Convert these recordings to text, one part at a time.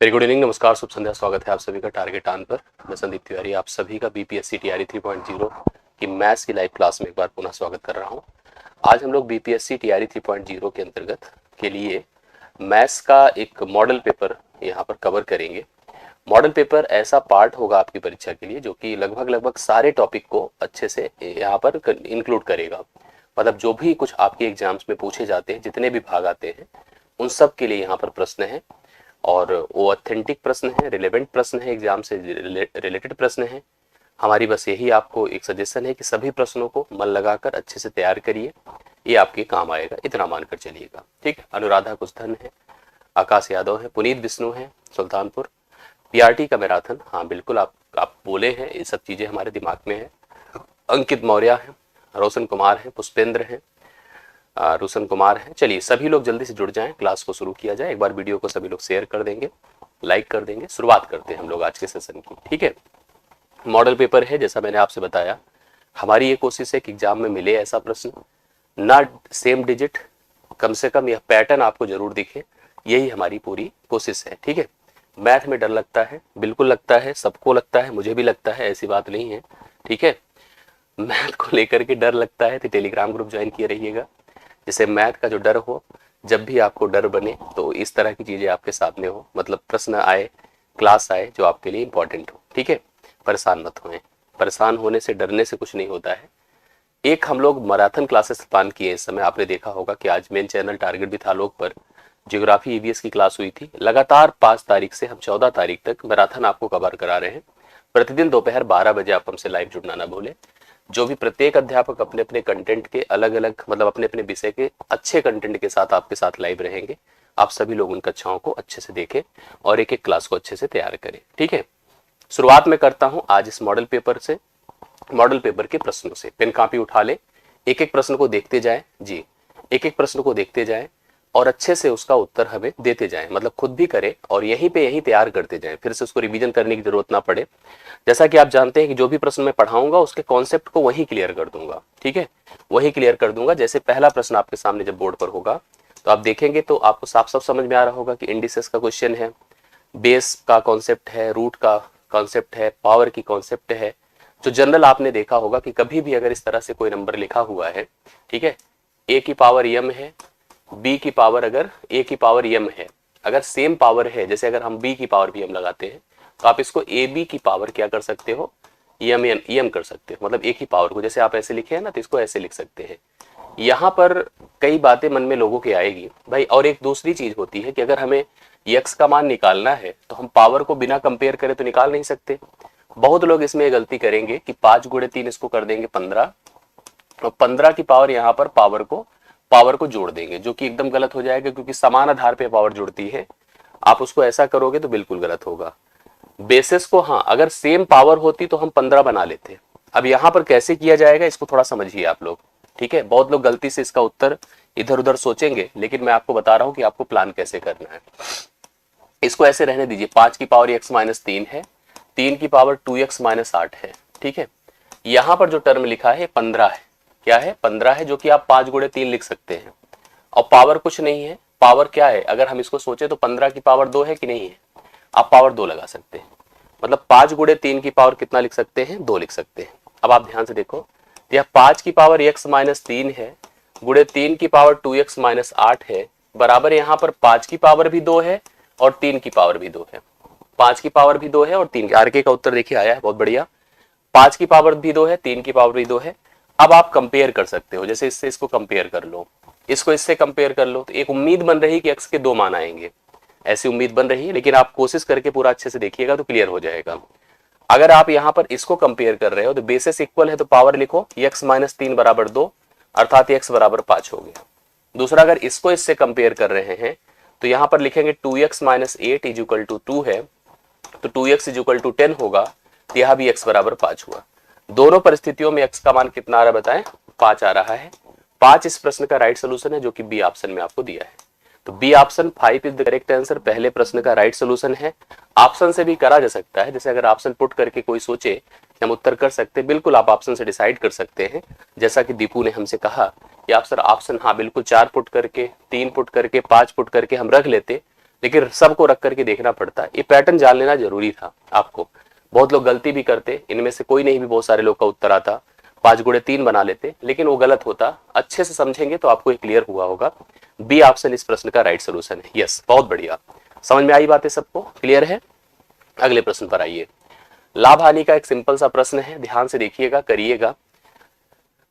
Very good evening, नमस्कार, शुभ संध्या। स्वागत है आप सभी का टारगेट ऑन पर। मैं संदीप तिवारी आप सभी का बीपीएससी टीआरई 3.0 की मैथ्स की लाइव क्लास में एक बार पुनः स्वागत कर रहा हूं। आज हम लोग बीपीएससी टीआरई 3.0 के अंतर्गत के लिए मैथ्स का एक मॉडल पेपर यहां पर कवर करेंगे। मॉडल पेपर ऐसा पार्ट होगा आपकी परीक्षा के लिए जो कि लगभग सारे टॉपिक को अच्छे से यहाँ पर इंक्लूड करेगा। मतलब जो भी कुछ आपके एग्जाम्स में पूछे जाते हैं, जितने भी भाग आते हैं, उन सब के लिए यहाँ पर प्रश्न है और वो ऑथेंटिक प्रश्न है, रिलेवेंट प्रश्न है, एग्जाम से रिलेटेड प्रश्न है। हमारी बस यही आपको एक सजेशन है कि सभी प्रश्नों को मन लगाकर अच्छे से तैयार करिए, ये आपके काम आएगा, इतना मानकर चलिएगा। ठीक है। अनुराधा कुशधन है, आकाश यादव है, पुनीत विष्णु है सुल्तानपुर, पीआरटी का मैराथन, हाँ बिल्कुल आप बोले हैं, ये सब चीजें हमारे दिमाग में है। अंकित मौर्य है, रोशन कुमार है, पुष्पेंद्र है, रोशन कुमार है। चलिए सभी लोग जल्दी से जुड़ जाएं, क्लास को शुरू किया जाए। एक बार वीडियो को सभी लोग शेयर कर देंगे, लाइक कर देंगे। शुरुआत करते हैं हम लोग आज के सेशन की। ठीक है। मॉडल पेपर है, जैसा मैंने आपसे बताया, हमारी ये कोशिश है कि एग्जाम में मिले ऐसा प्रश्न, ना सेम डिजिट, कम से कम यह पैटर्न आपको जरूर दिखे, यही हमारी पूरी कोशिश है। ठीक है। मैथ में डर लगता है, बिल्कुल लगता है, सबको लगता है, मुझे भी लगता है, ऐसी बात नहीं है। ठीक है। मैथ को लेकर के डर लगता है तो टेलीग्राम ग्रुप ज्वाइन किए रहिएगा, जिससे मैथ का जो डर हो, जब भी आपको डर बने तो इस तरह की चीजें आपके सामने हो, मतलब प्रश्न आए, क्लास आए जो आपके लिए इंपॉर्टेंट हो। ठीक है। परेशान मत होएं, परेशान होने से, डरने से कुछ नहीं होता है। एक हम लोग मैराथन क्लासेस प्लान किए इस समय, आपने देखा होगा कि आज मेन चैनल टारगेट विथ आलोक पर ज्योग्राफी ईवीएस की क्लास हुई थी। लगातार 5 तारीख से हम 14 तारीख तक मैराथन आपको कवर करा रहे हैं। प्रतिदिन दोपहर 12 बजे आप हमसे लाइव जुड़ना ना भूलें। जो भी प्रत्येक अध्यापक अपने अपने कंटेंट के अलग अलग, मतलब अपने अपने विषय के अच्छे कंटेंट के साथ आपके साथ लाइव रहेंगे। आप सभी लोग उन कक्षाओं को अच्छे से देखें और एक एक क्लास को अच्छे से तैयार करें। ठीक है। शुरुआत में करता हूं आज इस मॉडल पेपर से, मॉडल पेपर के प्रश्नों से। पेन कॉपी उठा ले, एक एक प्रश्न को देखते जाएं जी, एक एक प्रश्न को देखते जाएं और अच्छे से उसका उत्तर हमें देते जाएं, मतलब खुद भी करें और यहीं पे यहीं तैयार करते जाएं, फिर से उसको रिवीजन करने की जरूरत ना पड़े। जैसा कि आप जानते हैं कि जो भी प्रश्न मैं पढ़ाऊंगा उसके कॉन्सेप्ट को वहीं क्लियर कर दूंगा। ठीक है। वहीं क्लियर कर दूंगा। जैसे पहला प्रश्न आपके सामने जब बोर्ड पर होगा तो आप देखेंगे तो आपको साफ साफ समझ में आ रहा होगा कि इंडिसेस का क्वेश्चन है, बेस का कॉन्सेप्ट है, रूट का कॉन्सेप्ट है, पावर की कॉन्सेप्ट है। जो जनरल आपने देखा होगा कि कभी भी अगर इस तरह से कोई नंबर लिखा हुआ है, ठीक है, ए की पावर यम है, बी की पावर अगर ए की पावर यम है, अगर सेम पावर है, जैसे अगर हम बी की पावर भी यम लगाते हैं तो आप इसको ए बी की पावर क्या कर सकते हो, यम कर सकते हो। मतलब एक ही पावर को, जैसे आप ऐसे लिखे हैं ना, तो इसको ऐसे लिख सकते हैं। यहाँ पर कई बातें मन में लोगों के आएगी भाई। और एक दूसरी चीज होती है कि अगर हमें यक्स का मान निकालना है तो हम पावर को बिना कंपेयर करें तो निकाल नहीं सकते। बहुत लोग इसमें गलती करेंगे कि 5 गुणे 3 इसको कर देंगे 15 और 15 की पावर यहाँ पर पावर को जोड़ देंगे, जो कि एकदम गलत हो जाएगा, क्योंकि समान आधार पे पावर जुड़ती है। आप उसको ऐसा करोगे तो बिल्कुल गलत होगा। बेसिस को, हाँ, अगर सेम पावर होती तो हम 15 बना लेते। अब यहाँ पर कैसे किया जाएगा इसको थोड़ा समझिए आप लोग। ठीक है। बहुत लोग गलती से इसका उत्तर इधर उधर सोचेंगे, लेकिन मैं आपको बता रहा हूं कि आपको प्लान कैसे करना है। इसको ऐसे रहने दीजिए, 5 की पावर x माइनस 3 है, 3 की पावर 2x माइनस 8 है। ठीक है। यहां पर जो टर्म लिखा है 15 है, क्या है, 15 है, जो कि आप 5 गुणे 3 लिख सकते हैं। और पावर कुछ नहीं है, पावर क्या है, अगर हम इसको सोचे तो 15 की पावर 2 है कि नहीं है, आप पावर 2 लगा सकते हैं। मतलब 5 गुणे 3 की पावर कितना लिख सकते हैं, 2 लिख सकते हैं। अब आप ध्यान से देखो, यह 5 की पावर x माइनस 3 है गुणे 3 की पावर 2x माइनस 8 है, बराबर यहाँ पर 5 की पावर भी 2 है और 3 की पावर भी 2 है। 5 की पावर भी 2 है और 3 की, आरके का उत्तर देखिए आया है, बहुत बढ़िया। 5 की पावर भी 2 है, 3 की पावर भी 2 है। अब आप कंपेयर कर सकते हो, जैसे इससे इसको कंपेयर कर लो, इसको इससे कंपेयर कर लो, तो एक उम्मीद बन रही कि x के 2 मान आएंगे, ऐसी उम्मीद बन रही है। लेकिन आप कोशिश करके पूरा अच्छे से देखिएगा तो क्लियर हो जाएगा। अगर आप यहाँ पर इसको कंपेयर कर रहे हो तो बेसिस इक्वल है तो पावर लिखो, x माइनस 3 बराबर 2, अर्थात x बराबर 5 हो गया। दूसरा, अगर इसको इससे कंपेयर कर रहे हैं तो यहाँ पर लिखेंगे 2x minus 8 is equal to 2 है, तो 2x इज इक्वल टू 10 होगा, तो यहाँ भी x बराबर 5 हुआ। दोनों परिस्थितियों में x का मान कितना आ रहा है बताएं, 5 आ रहा है। 5 इस प्रश्न का राइट सोल्यूशन है, जो कि बी ऑप्शन में आपको दिया है। तो B option 5 is the correct answer, पहले प्रश्न का राइट सोल्यूशन है। ऑप्शन से भी करा जा सकता है, जैसे अगर ऑप्शन पुट करके कोई सोचे कि हम उत्तर कर सकते हैं, बिल्कुल आप ऑप्शन से डिसाइड कर सकते हैं। जैसा कि दीपू ने हमसे कहा कि आप सर ऑप्शन, हाँ बिल्कुल, 4 पुट करके, 3 पुट करके, 5 पुट करके हम रख लेते लेकिन सबको रख करके देखना पड़ता है। ये पैटर्न जान लेना जरूरी था आपको। बहुत लोग गलती भी करते, इनमें से कोई नहीं भी बहुत सारे लोग का उत्तर आता, 5 गुणे 3 बना लेते, लेकिन वो गलत होता। अच्छे से समझेंगे तो आपको क्लियर हुआ होगा। बी ऑप्शन इस प्रश्न का राइट सोल्यूशन है। यस, बहुत बढ़िया, समझ में आई बातें सबको, क्लियर है। अगले प्रश्न पर आइए। लाभ हानि का एक सिंपल सा प्रश्न है, ध्यान से देखिएगा, करिएगा।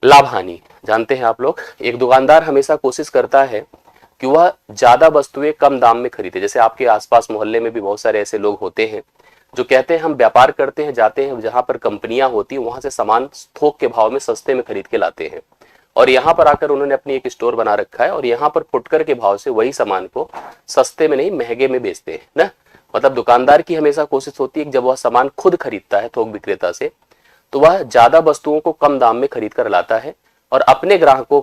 लाभ हानि जानते हैं आप लोग, एक दुकानदार हमेशा कोशिश करता है कि वह ज्यादा वस्तुएं कम दाम में खरीदे। जैसे आपके आसपास मोहल्ले में भी बहुत सारे ऐसे लोग होते हैं जो कहते हैं हम व्यापार करते हैं, जाते हैं जहां पर कंपनियां होती हैं वहां से सामान थोक के भाव में सस्ते में खरीद के लाते हैं, और यहाँ पर आकर उन्होंने अपनी एक स्टोर बना रखा है और यहाँ पर फुटकर के भाव से वही सामान को सस्ते में नहीं महंगे में बेचते हैं ना। मतलब दुकानदार की हमेशा कोशिश होती है कि जब वह सामान खुद खरीदता है थोक विक्रेता से, तो वह ज्यादा वस्तुओं को कम दाम में खरीद कर लाता है और अपने ग्राहकों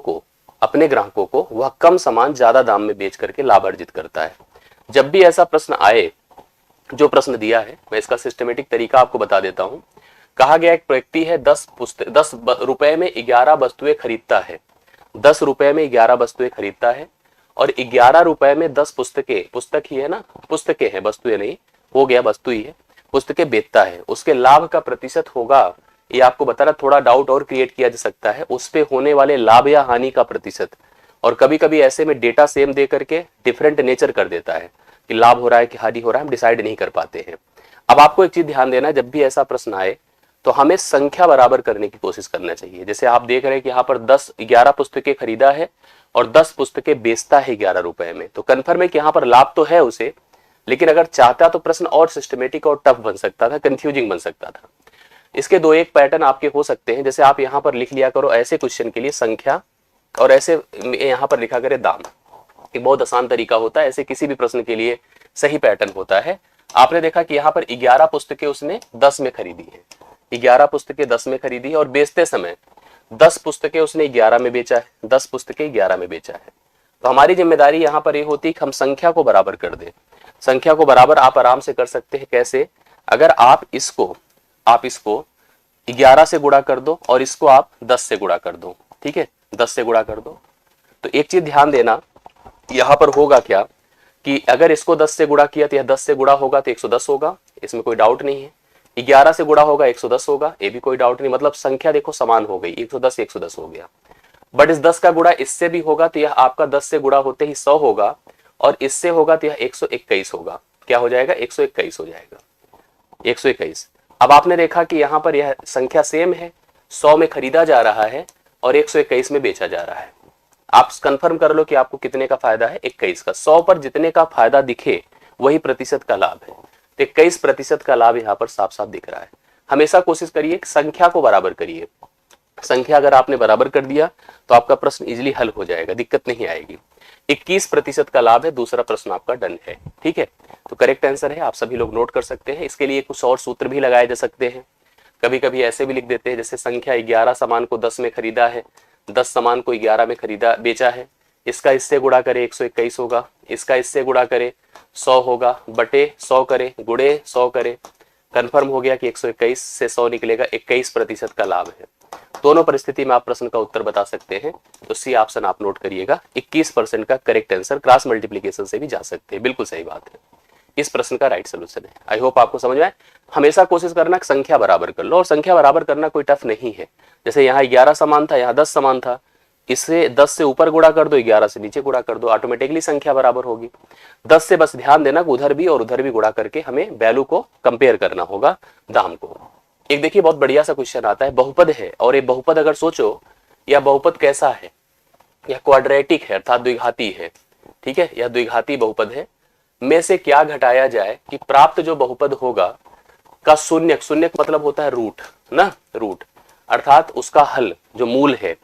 को वह कम सामान ज्यादा दाम में बेच करके लाभ अर्जित करता है। जब भी ऐसा प्रश्न आए, जो प्रश्न दिया है मैं इसका सिस्टमेटिक तरीका आपको बता देता हूं। कहा गया एक व्यक्ति है 10 रुपए में 11 वस्तुएं खरीदता है, 10 रुपए में 11 वस्तुएं खरीदता है और 11 रुपए में 10 पुस्तक ही है ना, पुस्तकें हैं, वस्तुएं नहीं, हो गया वस्तु ही है, पुस्तकें बेचता है। उसके लाभ का प्रतिशत होगा, ये आपको बताना, थोड़ा डाउट और क्रिएट किया जा सकता है, उस पे होने वाले लाभ या हानि का प्रतिशत। और कभी कभी ऐसे में डेटा सेम दे करके डिफरेंट नेचर कर देता है कि लाभ हो रहा है कि हानि हो रहा है, हम डिसाइड नहीं कर पाते हैं। अब आपको एक चीज ध्यान देना है, जब भी ऐसा प्रश्न आए तो हमें संख्या बराबर करने की कोशिश करना चाहिए। जैसे आप देख रहे हैं कि यहाँ पर 11 पुस्तकें खरीदा है और 10 पुस्तकें बेचता है 11 रुपए में, तो कन्फर्म है कि यहाँ पर लाभ तो है उसे, लेकिन अगर चाहता तो प्रश्न और सिस्टमेटिक और टफ बन सकता था, कंफ्यूजिंग बन सकता था। इसके दो एक पैटर्न आपके हो सकते हैं। जैसे आप यहाँ पर लिख लिया करो ऐसे क्वेश्चन के लिए संख्या, और ऐसे यहाँ पर लिखा करे दाम। एक बहुत आसान तरीका होता है, ऐसे किसी भी प्रश्न के लिए सही पैटर्न होता है। आपने देखा कि यहाँ पर 11 पुस्तकें उसने 10 में खरीदी है, 11 पुस्तकें 10 में खरीदी है और बेचते समय 10 पुस्तकें उसने 11 में बेचा है, 10 पुस्तकें 11 में बेचा है। तो हमारी जिम्मेदारी यहाँ पर ये होती है कि हम संख्या को बराबर कर दें। संख्या को बराबर आप आराम से कर सकते हैं। कैसे? अगर आप इसको 11 से गुणा कर दो और इसको आप 10 से गुणा कर दो, ठीक है, 10 से गुणा कर दो। तो एक चीज ध्यान देना, यहां पर होगा क्या कि अगर इसको 10 से गुणा किया तो यह 10 से गुणा होगा तो 110 होगा, इसमें कोई डाउट नहीं है। 11 से गुणा होगा 110 होगा, ये भी कोई डाउट नहीं। मतलब संख्या देखो समान हो गई, 110 हो गया। बट इस 10 का गुणा इससे भी होगा तो यह आपका 10 से गुणा होते ही 100 होगा, और इससे होगा तो यह 121 होगा। क्या हो जाएगा? 121 हो जाएगा, 121। अब आपने देखा कि यहाँ पर यह संख्या सेम है, 100 में खरीदा जा रहा है और 121 में बेचा जा रहा है। आप कंफर्म कर लो कि आपको कितने का फायदा है? 21 का। 100 पर जितने का फायदा दिखे वही प्रतिशत का लाभ है, तो 21% का लाभ यहाँ पर साफ साफ दिख रहा है। हमेशा कोशिश करिए संख्या को बराबर करिए। संख्या अगर आपने बराबर कर दिया तो आपका प्रश्न इजिली हल हो जाएगा, दिक्कत नहीं आएगी। 21% का लाभ है, दूसरा प्रश्न आपका डन है, ठीक है। तो करेक्ट आंसर है, आप सभी लोग नोट कर सकते हैं। इसके लिए कुछ और सूत्र भी लगाए जा सकते हैं। कभी कभी ऐसे भी लिख देते हैं, जैसे संख्या 11 सामान को 10 में खरीदा है, 10 सामान को 11 में खरीदा बेचा है, इसका इससे गुणा करे 121 होगा, इसका इससे गुणा करे 100 होगा, बटे 100 करे, गुणे 100 करे, कंफर्म हो गया कि 121 से 100 निकलेगा, 21% का लाभ है। दोनों परिस्थिति में आप प्रश्न का उत्तर बता सकते हैं। तो सी ऑप्शन आप नोट करिएगा, 21% का करेक्ट आंसर। क्रॉस मल्टीप्लिकेशन से भी जा सकते हैं, बिल्कुल सही बात है, इस प्रश्न का राइट सोल्यूशन है। आई होप आपको समझ में आए। हमेशा कोशिश करना संख्या बराबर कर लो, और संख्या बराबर करना कोई टफ नहीं है। जैसे यहाँ 11 समान था, यहाँ 10 समान था, इससे 10 से ऊपर गुणा कर दो, 11 से नीचे गुणा कर दो, ऑटोमेटिकली संख्या बराबर होगी। 10 से बस ध्यान देना उधर भी और उधर भी गुणा करके हमें वैल्यू को कंपेयर करना होगा, दाम को। एक देखिए बहुत बढ़िया सा क्वेश्चन आता है, बहुपद है, और ये बहुपद अगर सोचो, यह बहुपद कैसा है? यह क्वाड्रेटिक है, अर्थात द्विघाती है, ठीक है, यह द्विघाती बहुपद है। में से क्या घटाया जाए कि प्राप्त जो बहुपद होगा का शून्यक, शून्यक मतलब होता है रूट ना, रूट, अर्थात उसका हल जो मूल है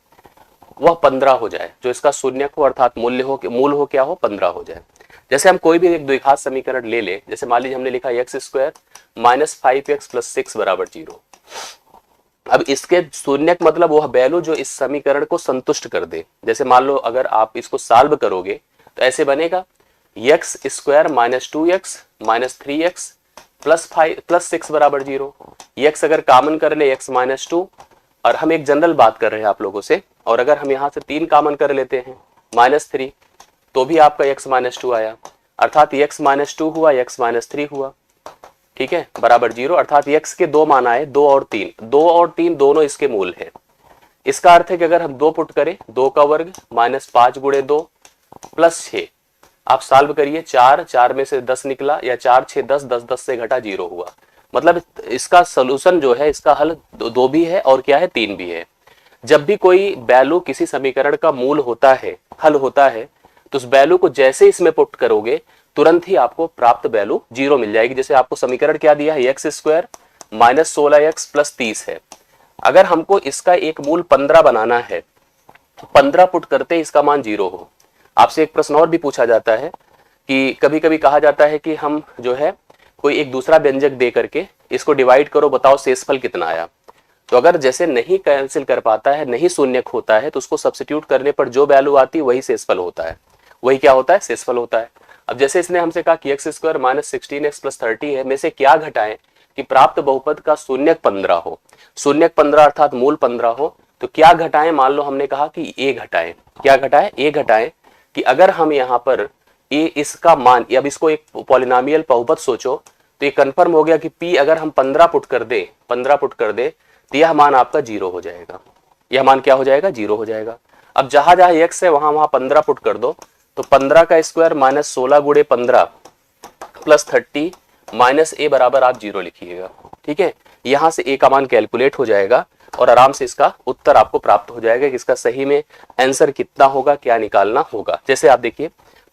वह 15 हो जाए, जो इसका शून्यक हो अर्थात मूल हो क्या हो, 15 हो जाए। जैसे हम कोई भी एक द्विघात समीकरण ले ले, जैसे मान लीजिए हमने लिखा x² - 5x + 6 = 0। अब इसके शून्यक मतलब वह वैल्यू जो इस समीकरण को संतुष्ट कर दे। जैसे मान लो अगर आप इसको सॉल्व करोगे तो ऐसे बनेगा x² - 2x - 3x + 6 = 0। x अगर कॉमन कर ले x - 2, और हम एक जनरल बात कर रहे हैं आप लोगों से, और अगर हम यहाँ से 3 कॉमन कर लेते हैं -3, तो भी आपका x - 2 आया। अर्थात x माइनस 2 हुआ, x माइनस 3 हुआ, ठीक है, बराबर 0, अर्थात x के 2 मान आए, 2 और 3, 2 और 3 दोनों इसके मूल हैं। इसका अर्थ है कि अगर हम 2 पुट करें, 2 का वर्ग माइनस 5 गुणे 2 प्लस 6, आप सॉल्व करिए, 4, 4 में से 10 निकला, या 4 6 10, 10 10 से घटा 0 हुआ। मतलब इसका सोल्यूशन जो है, इसका हल 2 भी है और क्या है, 3 भी है। जब भी कोई वैल्यू किसी समीकरण का मूल होता है, हल होता है, तो उस वैल्यू को जैसे इसमें पुट करोगे तुरंत ही आपको प्राप्त वैल्यू 0 मिल जाएगी। जैसे आपको समीकरण क्या दिया है, x square minus 16x plus 30 है। अगर हमको इसका एक मूल 15 बनाना है, तो 15 पुट करते इसका मान 0 हो। आपसे एक प्रश्न और भी पूछा जाता है कि कभी कभी कहा जाता है कि हम जो है कोई एक दूसरा व्यंजक दे करके इसको डिवाइड करो, बताओ शेषफल कितना आया। तो अगर जैसे नहीं कैंसिल कर पाता है, नहीं शून्यक होता है, तो उसको सब्स्टिट्यूट करने पर जो वैल्यू आती है वही शेषफल होता है। वही क्या होता है, शेषफल होता है। अब जैसे इसने हमसे कहा कि x square minus 16x plus 30 है, में से क्या घटाएं कि प्राप्त बहुपद का शून्यक 15 हो। शून्यक 15 अर्थात मूल 15 हो, तो क्या घटाएं, मान लो हमने कहा कि a घटाएं। क्या घटाएं, a घटाएं, कि अगर हम यहाँ पर a इसका मान, अब इसको एक पॉलिनोमियल बहुपद सोचो, तो ये कंफर्म हो गया कि p अगर हम 15 पुट कर दे, 15 पुट कर दे, तो यह मान आपका 0 हो जाएगा। यह मान क्या हो जाएगा, 0 हो जाएगा। अब जहां जहां x है वहां वहां 15 पुट कर दो, तो 15 का स्क्वायर माइनस 16 गुणे 15 प्लस 30 माइनस a बराबर आप 0 लिखिएगा, ठीक है। यहां से a का मान कैलकुलेट हो जाएगा और आराम से इसका उत्तर आपको प्राप्त हो जाएगा कि इसका सही में आंसर कितना होगा, क्या निकालना होगा। जैसे आप देखिए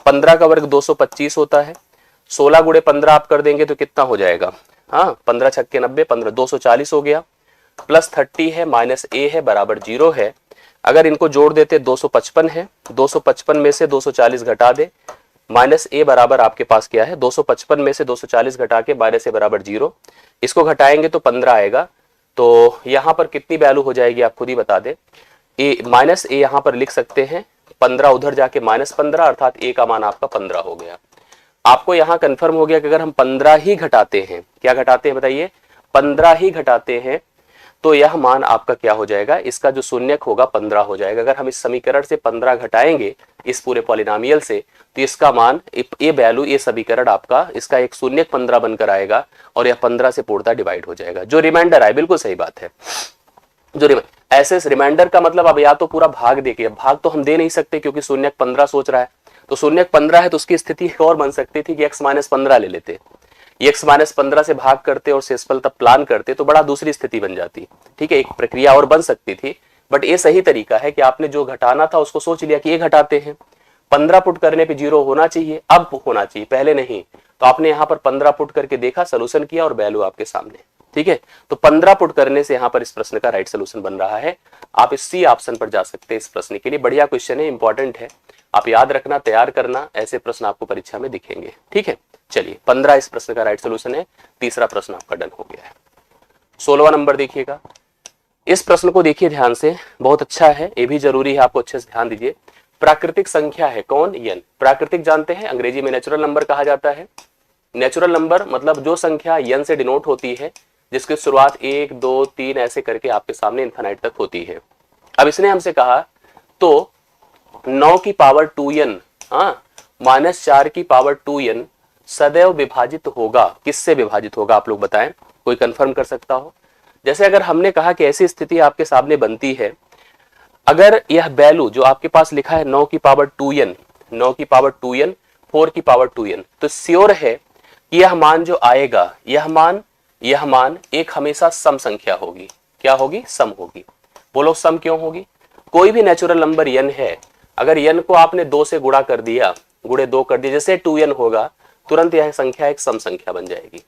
15 का वर्ग 225 होता है, 16 गुणे 15 आप कर देंगे तो कितना हो जाएगा, हाँ 15 छक्के 90, 15 240 हो गया, प्लस 30 है माइनस a है बराबर 0 है। अगर इनको जोड़ देते 255 है, 255 में से 240 घटा दे, माइनस a बराबर आपके पास क्या है, 255 में से 240 घटा के माइनस a बराबर 0। इसको घटाएंगे तो 15 आएगा, तो यहाँ पर कितनी वैल्यू हो जाएगी आप खुद ही बता दे। a माइनस a यहाँ पर लिख सकते हैं, 15 उधर जाके माइनस 15, अर्थात a का मान आपका 15 हो गया। आपको यहाँ कंफर्म हो गया कि अगर हम 15 ही घटाते हैं, क्या घटाते हैं बताइए, 15 ही घटाते हैं, तो यह मान आपका क्या हो जाएगा, इसका जो शून्यक होगा 15 हो जाएगा। अगर हम इस समीकरण से 15 घटाएंगे इस पूरे पॉलिनोमियल से, तो इसका मान, ये वैल्यू, ये समीकरण आपका, इसका एक शून्यक 15 बनकर आएगा और यह 15 से पूर्णतः डिवाइड हो जाएगा। जो रिमाइंडर आए, बिल्कुल सही बात है, जो ऐसे रिमाइंडर का मतलब अब या तो पूरा भाग देखिए, भाग तो हम दे नहीं सकते क्योंकि शून्यक 15 सोच रहा है, तो शून्यक 15 है तो उसकी स्थिति और बन सकती थी कि x माइनस 15 ले लेते, x माइनस 15 से भाग करते और शेषफल तब प्लान करते तो बड़ा दूसरी स्थिति बन जाती, ठीक है, एक प्रक्रिया और बन सकती थी। बट ये सही तरीका है कि आपने जो घटाना था उसको सोच लिया कि ये घटाते हैं, 15 पुट करने पे 0 होना चाहिए, अब होना चाहिए, पहले नहीं। तो आपने यहाँ पर 15 पुट करके देखा, सोल्यूशन किया और वैल्यू आपके सामने, ठीक है। तो 15 पुट करने से यहाँ पर इस प्रश्न का राइट सोल्यूशन बन रहा है। आप इस सी ऑप्शन पर जा सकते हैं इस प्रश्न के लिए। बढ़िया क्वेश्चन है, इंपॉर्टेंट है, आप याद रखना, तैयार करना, ऐसे प्रश्न आपको परीक्षा में दिखेंगे, ठीक है। चलिए 15 इस प्रश्न का राइट सोल्यूशन है। तीसरा प्रश्न आपका डन हो गया है। 16वां नंबर देखिएगा, इस प्रश्न को देखिए ध्यान से, बहुत अच्छा है, ये भी जरूरी है, आपको अच्छे से ध्यान दीजिए। प्राकृतिक संख्या है कौन, n। प्राकृतिक जानते हैं अंग्रेजी में नेचुरल नंबर कहा जाता है। नेचुरल नंबर मतलब जो संख्या n से डिनोट होती है, जिसकी शुरुआत 1 2 3 ऐसे करके आपके सामने इनफाइनाइट तक होती है। अब इसने हमसे कहा तो 9 की पावर 2n माइनस 4 की पावर 2n सदैव विभाजित होगा, किससे विभाजित होगा आप लोग बताएं, कोई कंफर्म कर सकता हो। जैसे अगर हमने कहा कि ऐसी स्थिति आपके सामने बनती है, अगर यह वैल्यू जो आपके पास लिखा है 9 की पावर 2n, 9 की पावर 2n, 4 की पावर 2n, तो श्योर है कि यह मान जो आएगा, यह मान एक हमेशा सम संख्या होगी। क्या होगी, सम होगी। बोलो सम क्यों होगी, कोई भी नेचुरल नंबर n है, अगर n को आपने 2 से गुणा कर दिया, गुणे 2 कर दिया, जैसे 2n होगा, तुरंत यह संख्या एक सम संख्या बन जाएगी।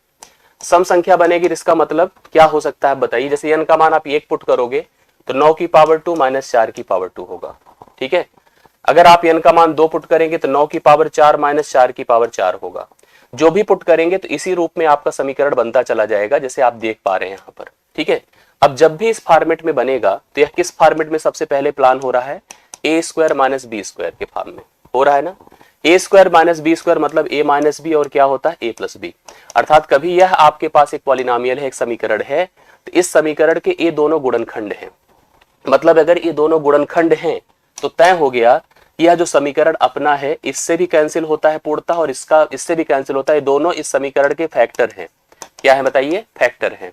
सम संख्या बनेगी, इसका मतलब क्या हो सकता है बताइए। जैसे n का मान आप 1 पुट करोगे तो 9 की पावर 2 माइनस 4 की पावर 2 होगा, ठीक है। अगर आप n का मान 2 पुट करेंगे तो 9 की पावर 4 माइनस 4 की पावर 4 होगा। जो भी पुट करेंगे तो इसी रूप में आपका समीकरण बनता चला जाएगा, जैसे आप देख पा रहे हैं यहाँ पर, ठीक है। अब जब भी इस फॉर्मेट में बनेगा तो यह किस फॉर्मेट में सबसे पहले प्लान हो रहा है, a square minus B square के फॉर्म में हो रहा है ना। a square minus B square मतलब a माइनस बी और क्या होता है a प्लस बी, अर्थात कभी यह आपके पास एक पॉलिनोमियल है, एक समीकरण है, तो इस समीकरण के ये दोनों गुणनखंड हैं। मतलब अगर ये दोनों गुणनखंड हैं तो तय हो गया कि यह जो समीकरण अपना है इससे भी कैंसिल होता है पूर्णतः और इसका इससे भी कैंसिल होता है, दोनों इस समीकरण के फैक्टर हैं। क्या है बताइए? फैक्टर हैं।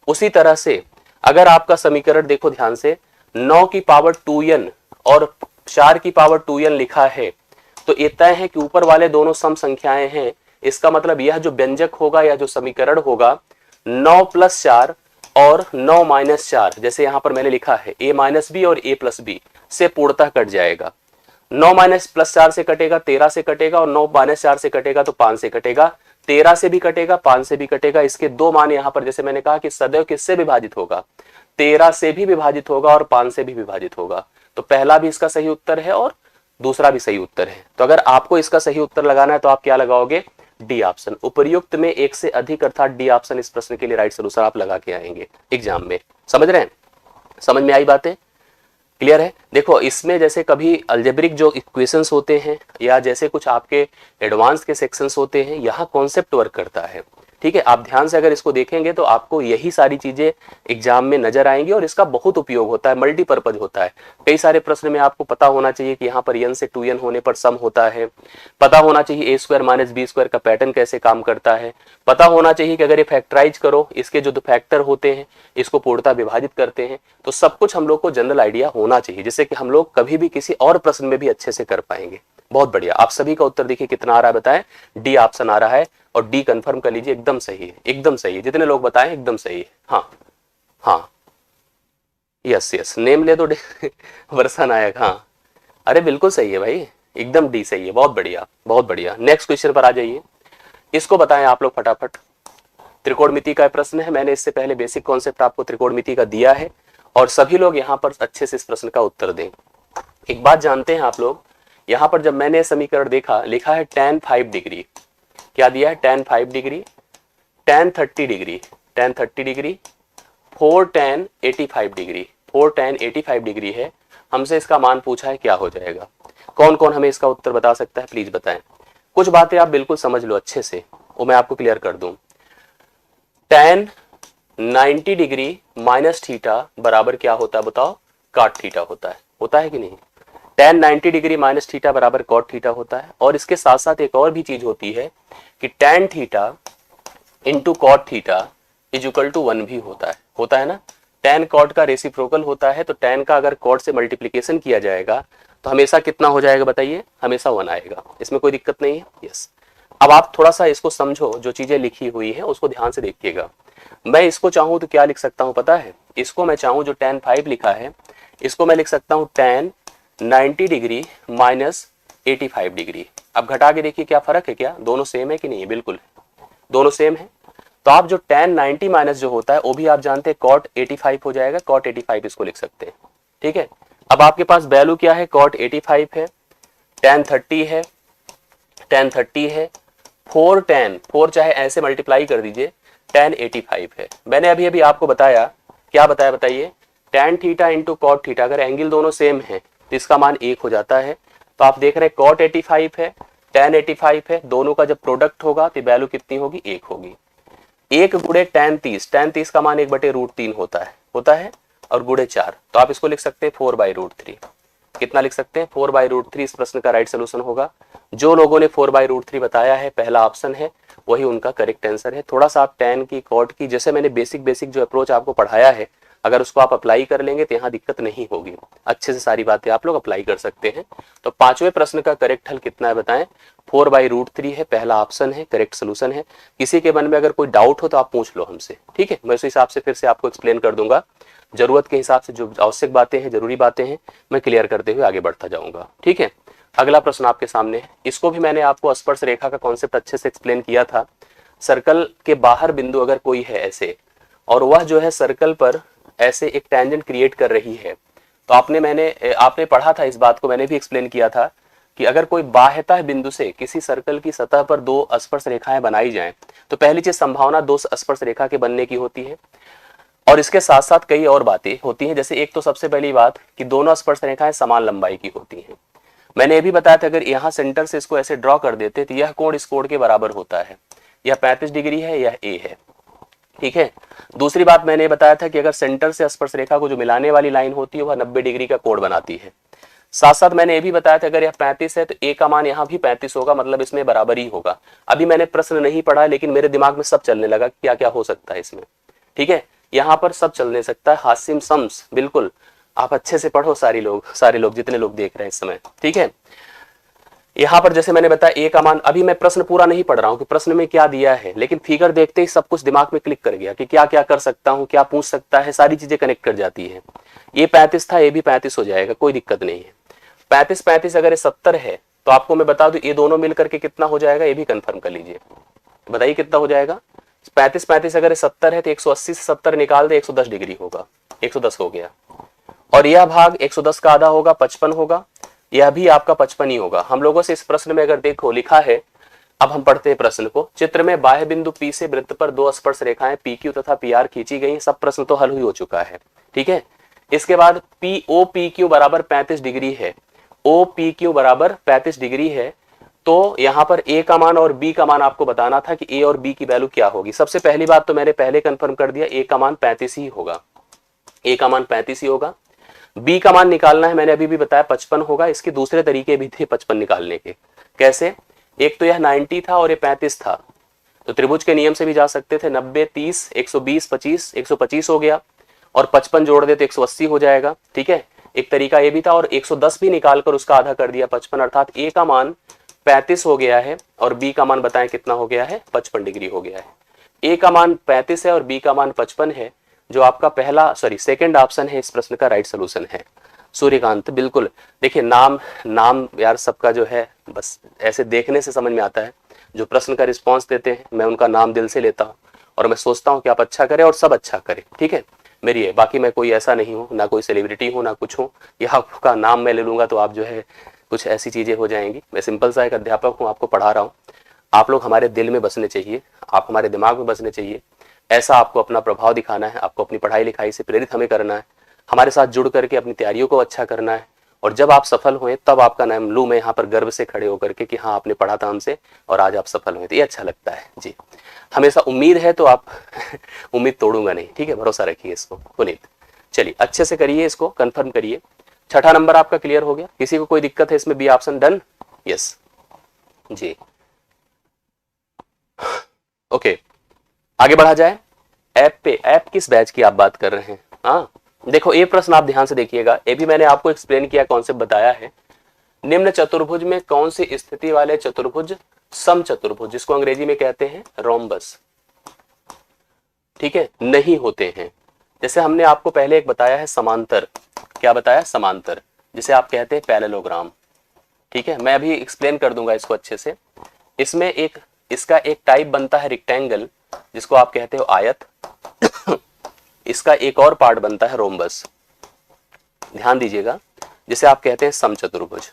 उसी तरह से अगर आपका समीकरण देखो ध्यान से 9 की पावर 2n और 4 की पावर 2n लिखा है तो ये तय है कि ऊपर वाले दोनों सम संख्याएं हैं। इसका मतलब यह जो व्यंजक होगा या जो समीकरण होगा 9 + 4 और 9 - 4, जैसे यहां पर मैंने लिखा है a - b और a + b से पूर्णतः कट जाएगा। 9 + 4 से कटेगा, 13 से कटेगा और 9 - 4 से कटेगा तो 5 से कटेगा, 13 से भी कटेगा, 5 से भी कटेगा। इसके दो मान यहां पर जैसे मैंने कहा कि सदैव किससे विभाजित होगा? 13 से भी विभाजित होगा और 5 से भी विभाजित होगा। तो पहला भी इसका सही उत्तर है और दूसरा भी सही उत्तर है। तो अगर आपको इसका सही उत्तर लगाना है तो आप क्या लगाओगे? D option. उपर्युक्त में एक से अधिक अर्थात डी ऑप्शन इस प्रश्न के लिए राइट सोल्यूशन आप लगा के आएंगे एग्जाम में। समझ रहे हैं? समझ में आई बातें? क्लियर है? देखो इसमें जैसे कभी अलजेब्रिक जो इक्वेशंस होते हैं या जैसे कुछ आपके एडवांस के सेक्शंस होते हैं, यहाँ कॉन्सेप्ट वर्क करता है। ठीक है, आप ध्यान से अगर इसको देखेंगे तो आपको यही सारी चीजें एग्जाम में नजर आएंगी और इसका बहुत उपयोग होता है, मल्टीपर्पज होता है। कई सारे प्रश्न में आपको पता होना चाहिए कि यहाँ पर n से 2n होने पर सम होता है, पता होना चाहिए a² - b² का पैटर्न कैसे काम करता है, पता होना चाहिए कि अगर ये फैक्टराइज करो इसके जो फैक्टर होते हैं इसको पूर्णतः विभाजित करते हैं। तो सब कुछ हम लोग को जनरल आइडिया होना चाहिए जिससे कि हम लोग कभी भी किसी और प्रश्न में भी अच्छे से कर पाएंगे। बहुत बढ़िया। आप सभी का उत्तर देखिए कितना आ रहा है बताएं? डी ऑप्शन आ रहा है और डी कंफर्म कर लीजिए, एकदम सही है, एकदम सही है। जितने लोग बताएं एकदम सही है। हाँ हाँ, यस यस, नेम ले दो वर्षा नायक। हाँ अरे बिल्कुल सही है भाई, एकदम डी सही है। बहुत बढ़िया, बहुत बढ़िया। नेक्स्ट क्वेश्चन पर आ जाइए। इसको बताएं आप लोग फटाफट। त्रिकोणमिति का प्रश्न है। मैंने इससे पहले बेसिक कॉन्सेप्ट आपको त्रिकोणमिति का दिया है और सभी लोग यहाँ पर अच्छे से इस प्रश्न का उत्तर दें। एक बात जानते हैं आप लोग, यहाँ पर जब मैंने समीकरण देखा, लिखा है tan 5 डिग्री। क्या दिया है? tan 5 degree, tan 30 degree, tan 30 degree, 4 tan 85 degree, 4 tan 85 degree है। हमसे इसका मान पूछा है, क्या हो जाएगा? कौन कौन हमें इसका उत्तर बता सकता है? प्लीज बताएं। कुछ बातें आप बिल्कुल समझ लो अच्छे से, वो मैं आपको क्लियर कर दूं। tan 90 डिग्री माइनस थीटा बराबर क्या होता है बताओ? cot थीटा होता है कि नहीं? tan 90 डिग्री माइनस थीटा बराबर cot थीटा होता है। और इसके साथ साथ एक और भी चीज होती है कि tan theta into cot theta is equal to 1 भी होता है ना। tan cot का रेसिप्रोकल होता है, तो tan का अगर cot से मल्टीप्लीकेशन किया जाएगा तो हमेशा कितना हो जाएगा बताइए? हमेशा 1 आएगा। इसमें कोई दिक्कत नहीं है। यस। अब आप थोड़ा सा इसको समझो, जो चीजें लिखी हुई है उसको ध्यान से देखिएगा। मैं इसको चाहूं तो क्या लिख सकता हूं पता है? इसको मैं चाहूं, जो tan 5 लिखा है इसको मैं लिख सकता हूं tan 90 डिग्री माइनस 85 डिग्री। अब घटा के देखिए क्या फर्क है, क्या दोनों सेम है कि नहीं? बिल्कुल दोनों सेम है। तो आप जो tan 90 माइनस जो होता है वो भी आप जानते हैं cot 85 हो जाएगा, cot 85 इसको लिख सकते हैं। ठीक है, अब आपके पास वैल्यू क्या है? cot 85 है, tan 30 है, tan 30 है, 4 चाहे ऐसे मल्टीप्लाई कर दीजिए, tan 85 है। मैंने अभी अभी आपको बताया, क्या बताया बताइए? tan theta into cot theta, अगर एंगल दोनों सेम है तो इसका मान 1 हो जाता है। तो आप देख रहे हैं cot 85 है, tan 85 है, दोनों का जब प्रोडक्ट होगा तो वैल्यू कितनी होगी? 1 होगी। 1 गुणे tan 30, tan 30 का मान 1/√3 होता है और गुणे 4, तो आप इसको लिख सकते हैं 4/√3। कितना लिख सकते हैं? 4/√3 इस प्रश्न का राइट सोल्यूशन होगा। जो लोगों ने 4/√3 बताया है, पहला ऑप्शन है, वही उनका करेक्ट आंसर है। थोड़ा सा आप tan की cot की, जैसे मैंने बेसिक जो अप्रोच आपको पढ़ाया है, अगर उसको आप अप्लाई कर लेंगे तो यहाँ दिक्कत नहीं होगी। अच्छे से सारी बातें आप लोग अप्लाई कर सकते हैं। तो पांचवें प्रश्न का करेक्ट हल कितना है बताएं? 4/√3 है, पहला ऑप्शन है, करेक्ट सोल्यूशन है। किसी के मन में अगर कोई डाउट हो तो आप पूछ लो हमसे, ठीक है? मैं उस हिसाब से फिर से आपको एक्सप्लेन कर दूंगा। जरूरत के हिसाब से जो आवश्यक बातें हैं, जरूरी बातें हैं, मैं क्लियर करते हुए आगे बढ़ता जाऊंगा। ठीक है, अगला प्रश्न आपके सामने है। इसको भी मैंने आपको स्पर्श रेखा का कॉन्सेप्ट अच्छे से एक्सप्लेन किया था। सर्कल के बाहर बिंदु अगर कोई है ऐसे, और वह जो है सर्कल पर ऐसे एक टेंजेंट क्रिएट कर रही है, तो आपने पढ़ा था इस बात को, मैंने भी एक्सप्लेन किया था कि अगर कोई बाह्यतः बिंदु से किसी सर्कल की सतह पर 2 स्पर्श रेखाएं बनाई जाएं, तो पहली चीज संभावना 2 स्पर्श रेखा के बनने की होती है। और इसके साथ साथ कई और बातें होती हैं, जैसे एक तो सबसे पहली बात कि दोनों स्पर्श रेखाएं समान लंबाई की होती हैं। मैंने ये भी बताया था, अगर यहाँ सेंटर से इसको ऐसे ड्रॉ कर देते तो यह कोण इस कोण के बराबर होता है। यह 35 डिग्री है, यह ए है। ठीक है, दूसरी बात मैंने बताया था कि अगर सेंटर से स्पर्श रेखा को जो मिलाने वाली लाइन होती है वह 90 डिग्री का कोण बनाती है। साथ साथ मैंने ये भी बताया था अगर यह 35 है तो a का मान यहाँ भी 35 होगा, मतलब इसमें बराबर ही होगा। अभी मैंने प्रश्न नहीं पढ़ा लेकिन मेरे दिमाग में सब चलने लगा क्या क्या हो सकता है इसमें। ठीक है, यहाँ पर सब चलने सकता है, हासिम सम्स, बिल्कुल आप अच्छे से पढ़ो सारे लोग जितने लोग देख रहे हैं इस समय। ठीक है, यहाँ पर जैसे मैंने बताया a का मान, अभी मैं प्रश्न पूरा नहीं पढ़ रहा हूँ कि प्रश्न में क्या दिया है, लेकिन फिगर देखते ही सब कुछ दिमाग में क्लिक कर गया कि क्या क्या कर सकता हूँ, क्या पूछ सकता है, सारी चीजें कनेक्ट कर जाती है। ये 35 था, ये भी 35 हो जाएगा, कोई दिक्कत नहीं है। 35 अगर ये 70 है तो आपको मैं बता दूं ये दोनों मिलकर के कितना हो जाएगा, ये भी कंफर्म कर लीजिए, बताइए कितना हो जाएगा। 35 अगर 70 है तो 180 से 70 निकाल दे, 110 डिग्री होगा, 110 हो गया। और यह भाग 110 का आधा होगा, 55 होगा, यह भी आपका 55 ही होगा। हम लोगों से इस प्रश्न में अगर देखो लिखा है, अब हम पढ़ते हैं प्रश्न को। चित्र में बाह्य बिंदु P से वृत्त पर दो स्पर्श रेखाएं PQ तथा PR खींची गई। सब प्रश्न तो हल ही हो चुका है। ठीक है, इसके बाद OPQ बराबर 35 डिग्री है, OPQ बराबर 35 डिग्री है, तो यहाँ पर A का मान और B का मान आपको बताना था कि A और B की वैल्यू क्या होगी। सबसे पहली बात तो मैंने पहले कंफर्म कर दिया, A का मान 35 ही होगा, A का मान 35 ही होगा। B का मान निकालना है, मैंने अभी भी बताया 55 होगा। इसके दूसरे तरीके भी थे 55 निकालने के। कैसे, एक तो यह 90 था और ये 35 था, तो त्रिभुज के नियम से भी जा सकते थे, 90 30 120 25 125 हो गया, और 55 जोड़ दे तो 180 हो जाएगा। ठीक है, एक तरीका ये भी था, और 110 भी निकालकर उसका आधा कर दिया 55, अर्थात A का मान 35 हो गया है और B का मान बताएं कितना हो गया है, 55 डिग्री हो गया है। A का मान 35 है और B का मान 55 है, जो आपका सेकंड ऑप्शन है इस प्रश्न का राइट सोल्यूशन है। सूर्यकांत, बिल्कुल। देखिए नाम यार सबका जो है बस ऐसे देखने से समझ में आता है। जो प्रश्न का रिस्पांस देते हैं मैं उनका नाम दिल से लेता हूँ और मैं सोचता हूँ कि आप अच्छा करें और सब अच्छा करें। ठीक है, मेरी है, बाकी मैं कोई ऐसा नहीं हूँ, ना कोई सेलिब्रिटी हूँ ना कुछ हूँ, या आपका नाम मैं ले लूंगा तो आप जो है कुछ ऐसी चीजें हो जाएंगी। मैं सिंपल सा एक अध्यापक हूँ, आपको पढ़ा रहा हूँ। आप लोग हमारे दिल में बसने चाहिए, आप हमारे दिमाग में बसने चाहिए, ऐसा आपको अपना प्रभाव दिखाना है, आपको अपनी पढ़ाई लिखाई से प्रेरित हमें करना है, हमारे साथ जुड़ करके अपनी तैयारियों को अच्छा करना है, और जब आप सफल हुए तब आपका नाम लूं मैं यहाँ पर गर्व से खड़े होकर के कि हाँ आपने पढ़ा था हमसे और आज आप सफल हुए, तो ये अच्छा लगता है जी। हमेशा उम्मीद है तो आप उम्मीद तोड़ूंगा नहीं। ठीक है, भरोसा रखिए इसको। पुनीत, चलिए अच्छे से करिए, इसको कंफर्म करिए। छठा नंबर आपका क्लियर हो गया, किसी को कोई दिक्कत है इसमें? बी ऑप्शन डन, यस जी। ओके, आगे बढ़ा जाए। ऐप किस बैच की आप बात कर रहे हैं? हाँ देखो, ये प्रश्न आप ध्यान से देखिएगा, ये भी मैंने आपको एक्सप्लेन किया, कॉन्सेप्ट बताया है। निम्न चतुर्भुज में कौन सी स्थिति वाले चतुर्भुज समचतुर्भुज, जिसको अंग्रेजी में कहते हैं रोम्बस, ठीक है, नहीं होते हैं। जैसे हमने आपको पहले एक बताया है समांतर, क्या बताया? समांतर, जिसे आप कहते हैं पैरेललोग्राम। ठीक है, मैं अभी एक्सप्लेन कर दूंगा इसको अच्छे से। इसमें इसका एक टाइप बनता है रेक्टेंगल, जिसको आप कहते हो आयत। इसका एक और पार्ट बनता है रोम्बस, ध्यान दीजिएगा, जिसे आप कहते हैं समचतुर्भुज।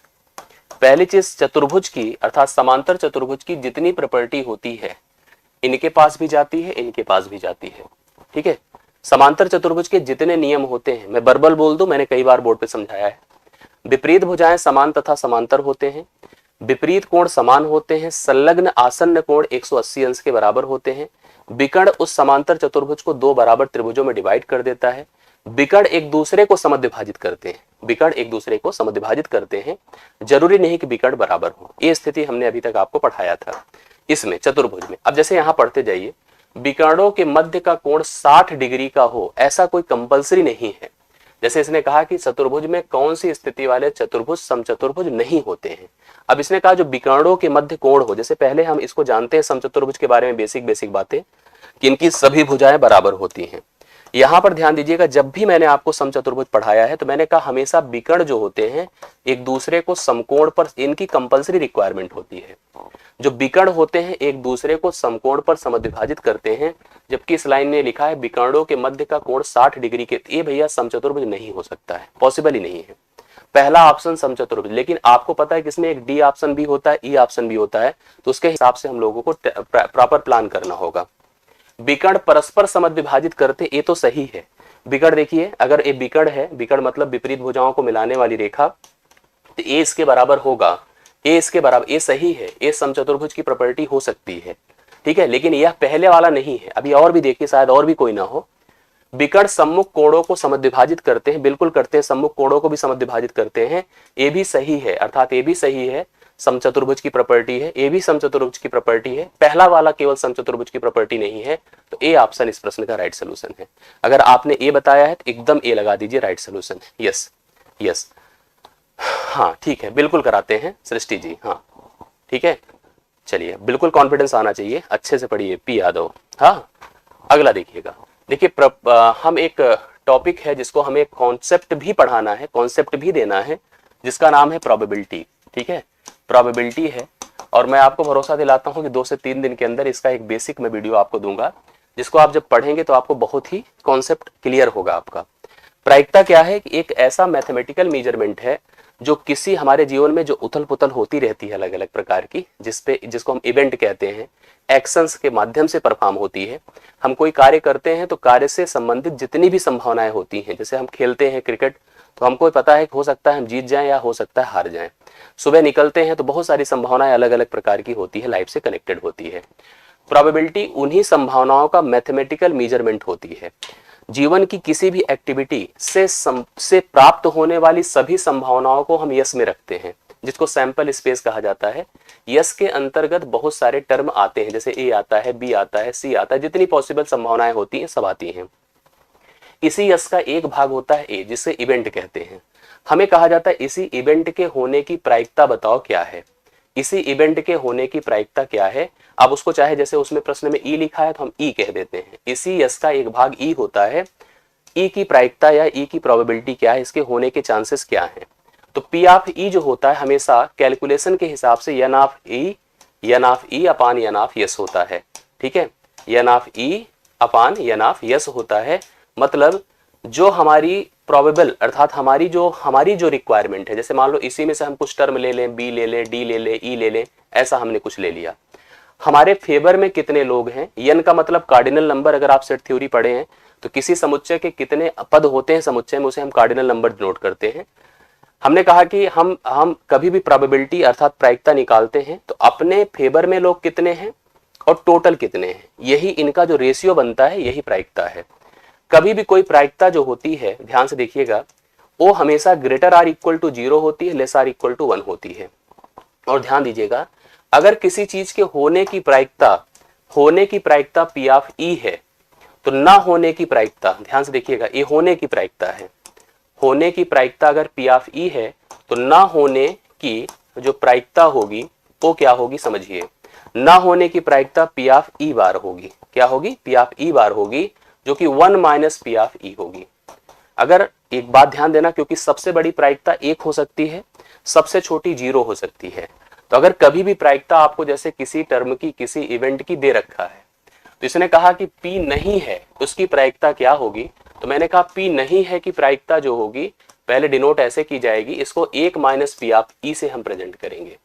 पहली चीज, चतुर्भुज की अर्थात समांतर चतुर्भुज की जितनी प्रॉपर्टी होती है इनके पास भी जाती है, इनके पास भी जाती है। ठीक है, समांतर चतुर्भुज के जितने नियम होते हैं, मैं बर्बल बोल दूं, मैंने कई बार बोर्ड पे समझाया है। विपरीत भुजाएं समान तथा समांतर होते हैं, विपरीत कोण समान होते हैं, संलग्न आसन्न कोण 180 अंश के बराबर होते हैं। विकर्ण उस समांतर चतुर्भुज को दो बराबर त्रिभुजों में डिवाइड कर देता है। विकर्ण एक दूसरे को समद्विभाजित करते हैं, विकर्ण एक दूसरे को समद्विभाजित करते हैं, जरूरी नहीं कि विकर्ण बराबर हो। ये स्थिति हमने अभी तक आपको पढ़ाया था इसमें चतुर्भुज में। अब जैसे यहाँ पढ़ते जाइए, विकर्णों के मध्य का कोण 60 डिग्री का हो, ऐसा कोई कंपलसरी नहीं है। जैसे इसने कहा कि चतुर्भुज में कौन सी स्थिति वाले चतुर्भुज समचतुर्भुज नहीं होते हैं। अब इसने कहा जो विकर्णों के मध्य कोण हो, जैसे पहले हम इसको जानते हैं समचतुर्भुज के बारे में बेसिक बातें कि इनकी सभी भुजाएं बराबर होती हैं। यहां पर ध्यान दीजिएगा, जब भी मैंने आपको समचतुर्भुज पढ़ाया है तो मैंने कहा हमेशा विकर्ण जो होते हैं एक दूसरे को समकोण पर, इनकी कंपलसरी रिक्वायरमेंट होती है। जो विकर्ण होते हैं एक दूसरे को समकोण पर समद्विभाजित करते हैं, जबकि इस लाइन में लिखा है विकर्णों के मध्य का कोण 60 डिग्री के, ये भैया समचतुर्भुज नहीं हो सकता है, पॉसिबल ही नहीं है। पहला ऑप्शन समचतुर्भुज, लेकिन आपको पता है कि इसमें एक डी ऑप्शन भी होता है, ई ऑप्शन भी होता है, तो उसके हिसाब से हम लोगों को प्रॉपर प्लान करना होगा। विकर्ण परस्पर समद्विभाजित करते, ये तो सही है। विकर्ण देखिए, अगर ये विकर्ण है, विकर्ण मतलब विपरीत भुजाओं को मिलाने वाली रेखा, तो ए इसके बराबर होगा, ए इसके बराबर, ये सही है, ये समचतुर्भुज की प्रॉपर्टी हो सकती है। ठीक है, लेकिन यह पहले वाला नहीं है। अभी और भी देखिए, शायद और भी कोई ना हो। विकर्ण सम्मुख कोणों को समद्विभाजित करते हैं, बिल्कुल करते हैं, सम्मुख कोणों को भी समद्विभाजित करते हैं। ए भी सही है, अर्थात ए भी सही है, समचतुर्भुज की प्रॉपर्टी है, ए भी समचतुर्भुज की प्रॉपर्टी है, पहला वाला केवल समचतुर्भुज की प्रॉपर्टी नहीं है। तो ए ऑप्शन इस प्रश्न का राइट सोल्यूशन है। अगर आपने ए बताया है तो एकदम ए लगा दीजिए, राइट सोल्यूशन है। यस यस, हाँ ठीक है, बिल्कुल कराते हैं सृष्टि जी, हाँ ठीक है। चलिए, बिल्कुल कॉन्फिडेंस आना चाहिए, अच्छे से पढ़िए, पी यादव। हाँ, अगला देखिएगा। देखिए हम एक टॉपिक है जिसको हमें कॉन्सेप्ट भी पढ़ाना है, कॉन्सेप्ट भी देना है, जिसका नाम है प्रोबेबिलिटी। ठीक है, प्रोबेबिलिटी है, और मैं आपको भरोसा दिलाता हूं कि 2 से 3 दिन के अंदर इसका एक बेसिक मैं वीडियो आपको दूंगा, जिसको आप जब पढ़ेंगे तो आपको बहुत ही कॉन्सेप्ट क्लियर होगा आपका। प्रायिकता क्या है कि एक ऐसा मैथमेटिकल मेजरमेंट है जो किसी हमारे जीवन में जो उथल पुथल होती रहती है अलग अलग प्रकार की, जिसको हम इवेंट कहते हैं, एक्शंस के माध्यम से परफॉर्म होती है। हम कोई कार्य करते हैं तो कार्य से संबंधित जितनी भी संभावनाएं होती हैं, जैसे हम खेलते हैं क्रिकेट तो हमको पता है कि हो सकता है हम जीत जाएं या हो सकता है हार जाएं। सुबह निकलते हैं तो बहुत सारी संभावनाएं अलग अलग प्रकार की होती है, लाइफ से कनेक्टेड होती है। प्रोबेबिलिटी उन्हीं संभावनाओं का मैथमेटिकल मेजरमेंट होती है। जीवन की किसी भी एक्टिविटी से प्राप्त होने वाली सभी संभावनाओं को हम यस में रखते हैं, जिसको सैंपल स्पेस कहा जाता है। यस के अंतर्गत बहुत सारे टर्म आते हैं, जैसे ए आता है, बी आता है, सी आता है, जितनी पॉसिबल संभावनाएं होती हैं सब आती हैं। इसी यस का एक भाग होता है ए, जिसे इवेंट कहते हैं। हमें कहा जाता है इसी इवेंट के होने की प्रायिकता बताओ क्या है। इसी इवेंट के होने की प्रायिकता क्या है, अब उसको चाहे जैसे उसमें प्रश्न में ई लिखा है तो हम ई कह देते हैं। इसी यस का एक भाग ई होता है। ई की प्रायिकता या ई की प्रोबेबिलिटी क्या है, इसके होने के चांसेस क्या हैं। तो पी ऑफ ई जो होता है हमेशा कैलकुलेशन के हिसाब से N of E upon N of S होता है। ठीक है, N of E upon N of S होता है। मतलब जो हमारी प्रोबेबल अर्थात हमारी जो रिक्वायरमेंट है, जैसे मान लो इसी में से हम कुछ टर्म ले लें, बी ले लें, डी ले लें, ई ले लें, ऐसा हमने कुछ ले लिया। हमारे फेवर में कितने लोग हैं, एन का मतलब कार्डिनल नंबर। अगर आप सेट थ्योरी पढ़े हैं तो किसी समुच्चय के कितने पद होते हैं समुच्चय में, उसे हम कार्डिनल नंबर डिनोट करते हैं। हमने कहा कि हम कभी भी प्रोबेबिलिटी अर्थात प्रायिकता निकालते हैं तो अपने फेवर में लोग कितने हैं और टोटल कितने हैं, यही इनका जो रेशियो बनता है, यही प्रायिकता है। कभी भी कोई प्रायिकता जो होती है, ध्यान से देखिएगा, वो हमेशा ग्रेटर आर इक्वल टू 0 होती है, लेस आर इक्वल टू 1 होती है। और ध्यान दीजिएगा, अगर किसी चीज के होने की प्रायिकता पी ऑफ ई है तो ना होने की प्रायिकता, ध्यान से देखिएगा, ये होने की प्रायिकता है। होने की प्रायिकता अगर पी ऑफ ई है तो ना होने की जो प्रायिकता होगी वो क्या होगी, समझिए, ना होने की प्रायिकता पी ऑफ ई बार होगी। क्या होगी, पी ऑफ ई बार होगी, जो कि 1 माइनस पी ऑफ ई होगी। अगर एक बात ध्यान देना, क्योंकि सबसे बड़ी प्रायिकता 1 हो सकती है, सबसे छोटी 0 हो सकती है। तो अगर कभी भी प्रायिकता आपको जैसे किसी टर्म की, किसी इवेंट की दे रखा है, तो इसने कहा कि P नहीं है, उसकी प्रायिकता क्या होगी, तो मैंने कहा P नहीं है कि प्रायिकता जो होगी पहले डिनोट ऐसे की जाएगी, इसको 1 माइनस पी ऑफ ई से हम प्रेजेंट करेंगे,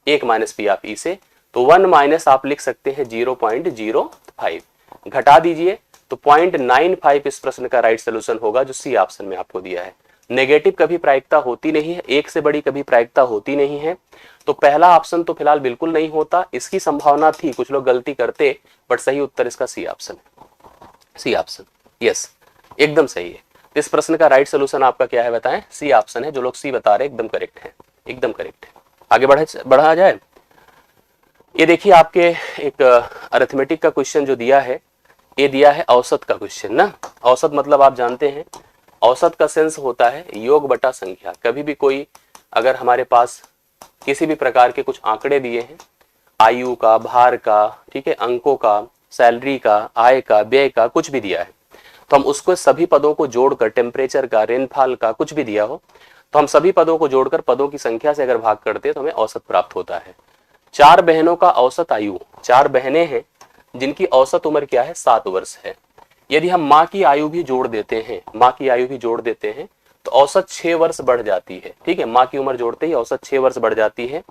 1 माइनस पी ऑफ ई से। तो 1 माइनस आप लिख सकते हैं 0.05, घटा दीजिए तो 0.95 इस प्रश्न का राइट सोल्यूशन होगा, जो सी ऑप्शन में आपको दिया है। नेगेटिव कभी प्रायिकता होती नहीं है, 1 से बड़ी कभी प्रायिकता होती नहीं है, तो पहला ऑप्शन तो फिलहाल बिल्कुल नहीं होता। इसकी संभावना थी, कुछ लोग गलती करते, बट सही उत्तर इसका सी ऑप्शन है, सी ऑप्शन। यस, एकदम सही है। इस प्रश्न का राइट सोल्यूशन आपका क्या है बताएं, सी ऑप्शन है। जो लोग सी बता रहे एकदम करेक्ट है, एकदम करेक्ट है। आगे बढ़ा जाए। ये देखिए, आपके एक अरिथमेटिक का क्वेश्चन जो दिया है, ये दिया है औसत का क्वेश्चन ना। औसत मतलब आप जानते हैं, औसत का सेंस होता है योग बटा संख्या। कभी भी कोई अगर हमारे पास किसी भी प्रकार के कुछ आंकड़े दिए हैं, आयु का, भार का, ठीक है, अंकों का, सैलरी का, आय का, व्यय का, कुछ भी दिया है, तो हम उसको सभी पदों को जोड़कर, टेम्परेचर का, रेनफॉल का, कुछ भी दिया हो, तो हम सभी पदों को जोड़कर पदों की संख्या से अगर भाग करते हैं तो हमें औसत प्राप्त होता है। 4 बहनों का औसत आयु, 4 बहनें हैं जिनकी औसत उम्र क्या है, 7 वर्ष है। यदि हम माँ की आयु भी जोड़ देते हैं, माँ की आयु भी जोड़ देते हैं तो औसत 6 वर्ष बढ़ जाती है। ठीक है, माँ की उम्र जोड़ते ही औसत 6 वर्ष बढ़ जाती है।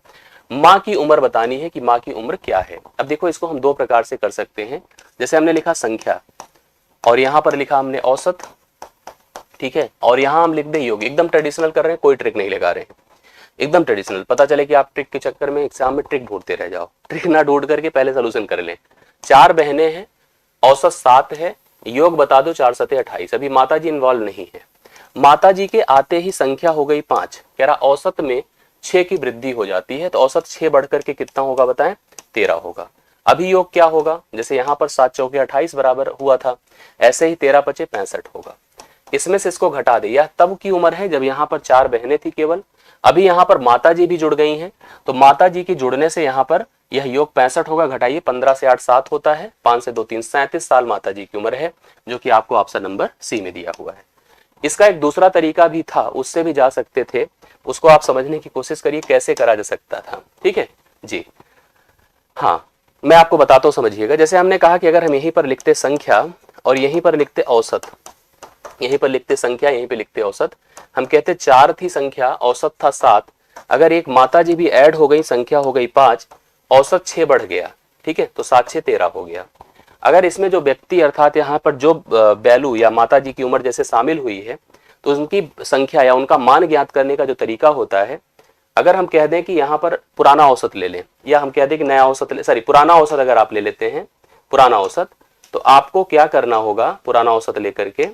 माँ की उम्र बतानी है कि माँ की उम्र क्या है। अब देखो, इसको हम 2 प्रकार से कर सकते हैं। जैसे हमने लिखा संख्या और यहां पर लिखा हमने औसत, ठीक है, और यहां हम लिख दे योग। एकदम ट्रेडिशनल कर रहे हैं, कोई ट्रिक नहीं लगा रहे हैं, एकदम ट्रेडिशनल। पता चले कि आप ट्रिक के चक्कर में एग्जाम में ट्रिक ढूंढते रह जाओ, ट्रिक ना ढूंढ करके पहले सोल्यूशन कर लें। 4 बहनें हैं, औसत 7 है, योग बता दो 4 सते 28। अभी माता जी इन्वॉल्व नहीं है। माता जी के आते ही संख्या हो गई 5, कह रहा औसत में 6 की वृद्धि हो जाती है, तो औसत 6 बढ़कर के कितना होगा बताएं, 13 होगा। अभी योग क्या होगा, जैसे यहां पर 7 चौके 28 बराबर हुआ था, ऐसे ही 13 पचे 65 होगा। इसमें से इसको घटा दे, यह तब की उम्र है जब यहाँ पर 4 बहनें थी केवल। अभी यहाँ पर माता जी भी जुड़ गई हैं, तो माता जी की जुड़ने से यहाँ पर यह योग 65 होगा। घटाइए, 15 से 8 7 होता है, 5 से 2 3 37 साल माता जी की उम्र है, जो कि आपको ऑप्शन नंबर सी में दिया हुआ है। इसका एक दूसरा तरीका भी था, उससे भी जा सकते थे, उसको आप समझने की कोशिश करिए कैसे करा जा सकता था। ठीक है जी, हाँ मैं आपको बताता हूँ, समझिएगा। जैसे हमने कहा कि अगर हम यहीं पर लिखते संख्या और यहीं पर लिखते औसत, यहीं पर लिखते संख्या यहीं पे लिखते औसत, हम कहते 4 थी संख्या, औसत था 7, अगर एक माता जी भी ऐड हो गई, संख्या हो गई 5, औसत 6 बढ़ गया। ठीक है, तो 7 6 13 हो गया। अगर इसमें जो व्यक्ति अर्थात यहाँ पर जो बैलू या माता जी की उम्र जैसे शामिल हुई है, तो उनकी संख्या या उनका मान ज्ञात करने का जो तरीका होता है, अगर हम कह दें कि यहाँ पर पुराना औसत ले लें, या हम कह दें कि नया औसत ले, सॉरी पुराना औसत अगर आप ले लेते हैं, पुराना औसत, तो आपको क्या करना होगा, पुराना औसत लेकर के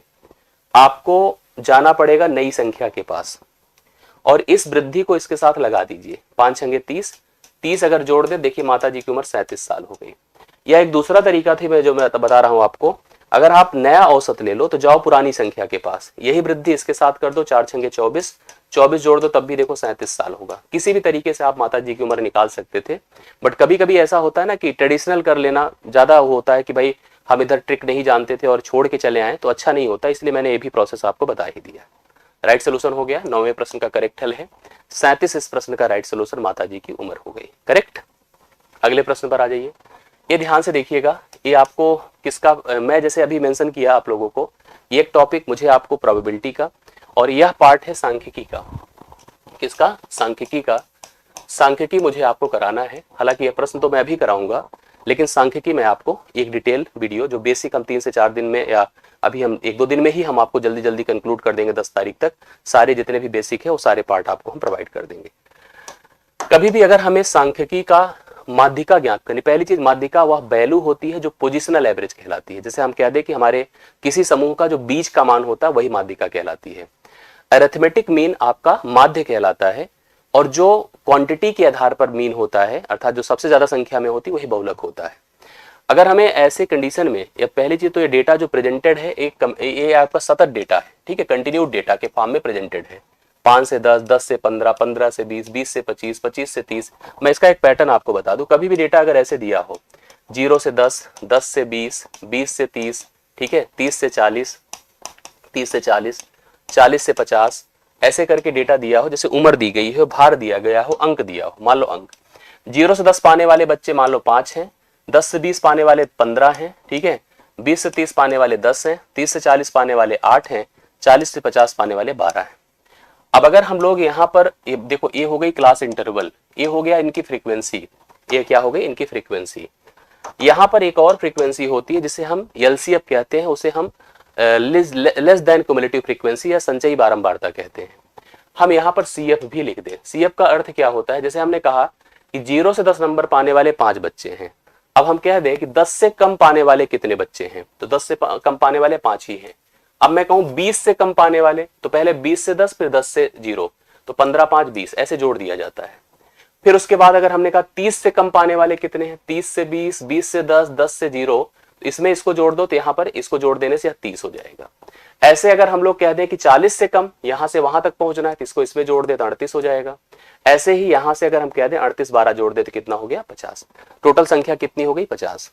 आपको जाना पड़ेगा नई संख्या के पास, और इस वृद्धि को इसके साथ लगा दीजिए। 5 छंगे 30, 30 अगर जोड़ दे, देखिए माता जी की उम्र 37 साल हो गई। यह एक दूसरा तरीका थी मैं बता रहा हूं आपको। अगर आप नया औसत ले लो तो जाओ पुरानी संख्या के पास, यही वृद्धि इसके साथ कर दो, 4 छंगे 24, 24 जोड़ दो, तब भी देखो 37 साल होगा। किसी भी तरीके से आप माता जी की उम्र निकाल सकते थे, बट कभी कभी ऐसा होता है ना कि ट्रेडिशनल कर लेना ज्यादा होता है, कि भाई हम इधर ट्रिक नहीं जानते थे और छोड़ के चले आए, तो अच्छा नहीं होता, इसलिए मैंने ये भी प्रोसेस आपको बता ही दिया। राइट सोल्यूशन हो गया, 9वें प्रश्न का करेक्ट हल है 37। इस प्रश्न का राइट सोल्यूशन माता जी की उम्र हो गई करेक्ट। अगले प्रश्न पर आ जाइए, ये ध्यान से देखिएगा, ये आपको किसका, मैं जैसे अभी मेंशन किया आप लोगों को, ये एक टॉपिक मुझे आपको प्रोबेबिलिटी का, और यह पार्ट है सांख्यिकी का। किसका, सांख्यिकी का। सांख्यिकी मुझे आपको कराना है, हालांकि यह प्रश्न तो मैं भी कराऊंगा, लेकिन सांख्यिकी में आपको एक डिटेल वीडियो जो बेसिक हम 3 से 4 दिन में, या अभी हम 1-2 दिन में ही हम आपको जल्दी जल्दी कंक्लूड कर देंगे, 10 तारीख तक सारे जितने भी बेसिक है वो सारे पार्ट आपको हम प्रोवाइड कर देंगे। कभी भी अगर हमें सांख्यिकी का माध्यिका ज्ञात करनी, पहली चीज माध्यिका वह वैल्यू होती है जो पोजिशनल एवरेज कहलाती है। जैसे हम कह दें कि हमारे किसी समूह का जो बीच का मान होता है वही माध्यिका कहलाती है। अरिथमेटिक मीन आपका माध्य कहलाता है, और जो क्वांटिटी के आधार पर मीन होता है, अर्थात जो सबसे ज्यादा संख्या में होती है वही बहुलक होता है। अगर हमें ऐसे कंडीशन में, या पहली चीज तो ये डेटा जो प्रेजेंटेड है ये आपका सतत डेटा है, ठीक है, कंटिन्यूड डेटा के फॉर्म में प्रेजेंटेड है। 5 से 10, 10 से 15, 15 से 20, 20 से 25, 25 से 30। मैं इसका एक पैटर्न आपको बता दूं, कभी भी डेटा अगर ऐसे दिया हो 0 से 10, 10 से 20, 20 से 30, ठीक है, 30 से 40, 30 से 40, 40 से 50, ऐसे करके डेटा दिया हो, जैसे उम्र दी गई हो, भार दिया गया हो, अंक दिया हो, मान लो अंक 0 से 10 पाने वाले बच्चे मान लो 5 हैं, 10 से 20 पाने वाले 15 हैं, ठीक है, 20 से 30 पाने वाले 10 हैं, 30 से 40 पाने वाले 8 हैं, 40 से 50 पाने वाले 12 हैं। अब अगर हम लोग यहाँ पर देखो, ये हो गई क्लास इंटरवल, ये हो गया इनकी फ्रीक्वेंसी, ये क्या हो गई इनकी फ्रीक्वेंसी। यहाँ पर एक और फ्रीक्वेंसी होती है जिसे हम एलसीएफ कहते हैं, उसे हम लेस देन क्युमुलेटिव फ्रीक्वेंसी या संचयी बारंबारता कहते हैं। हम यहाँ पर सीएफ भी लिख दें। सीएफ का अर्थ क्या होता है, जैसे हमने कहा कि 0 से 10 नंबर पाने वाले 5 बच्चे हैं, अब हम कह दें कि 10 से कम पाने वाले कितने बच्चे हैं, तो 10 से कम पाने वाले 5 ही हैं। अब मैं कहूं 20 से कम पाने वाले, तो पहले 20 से 10, फिर 10 से 0, तो 15 5 20, ऐसे जोड़ दिया जाता है। फिर उसके बाद अगर हमने कहा 30 से कम पाने वाले कितने हैं, 30 से 20, 20 से 10, 10 से 0, तो इसमें इसको जोड़ दो, तो यहाँ पर इसको जोड़ देने से 30 हो जाएगा। ऐसे अगर हम लोग कह दें कि 40 से कम, यहां से वहां तक पहुंचना है, तो इसको इसमें जोड़ दे तो 38 हो जाएगा। ऐसे ही यहां से अगर हम कह दें 38 12 जोड़ दे तो कितना हो गया 50। टोटल संख्या कितनी हो गई 50।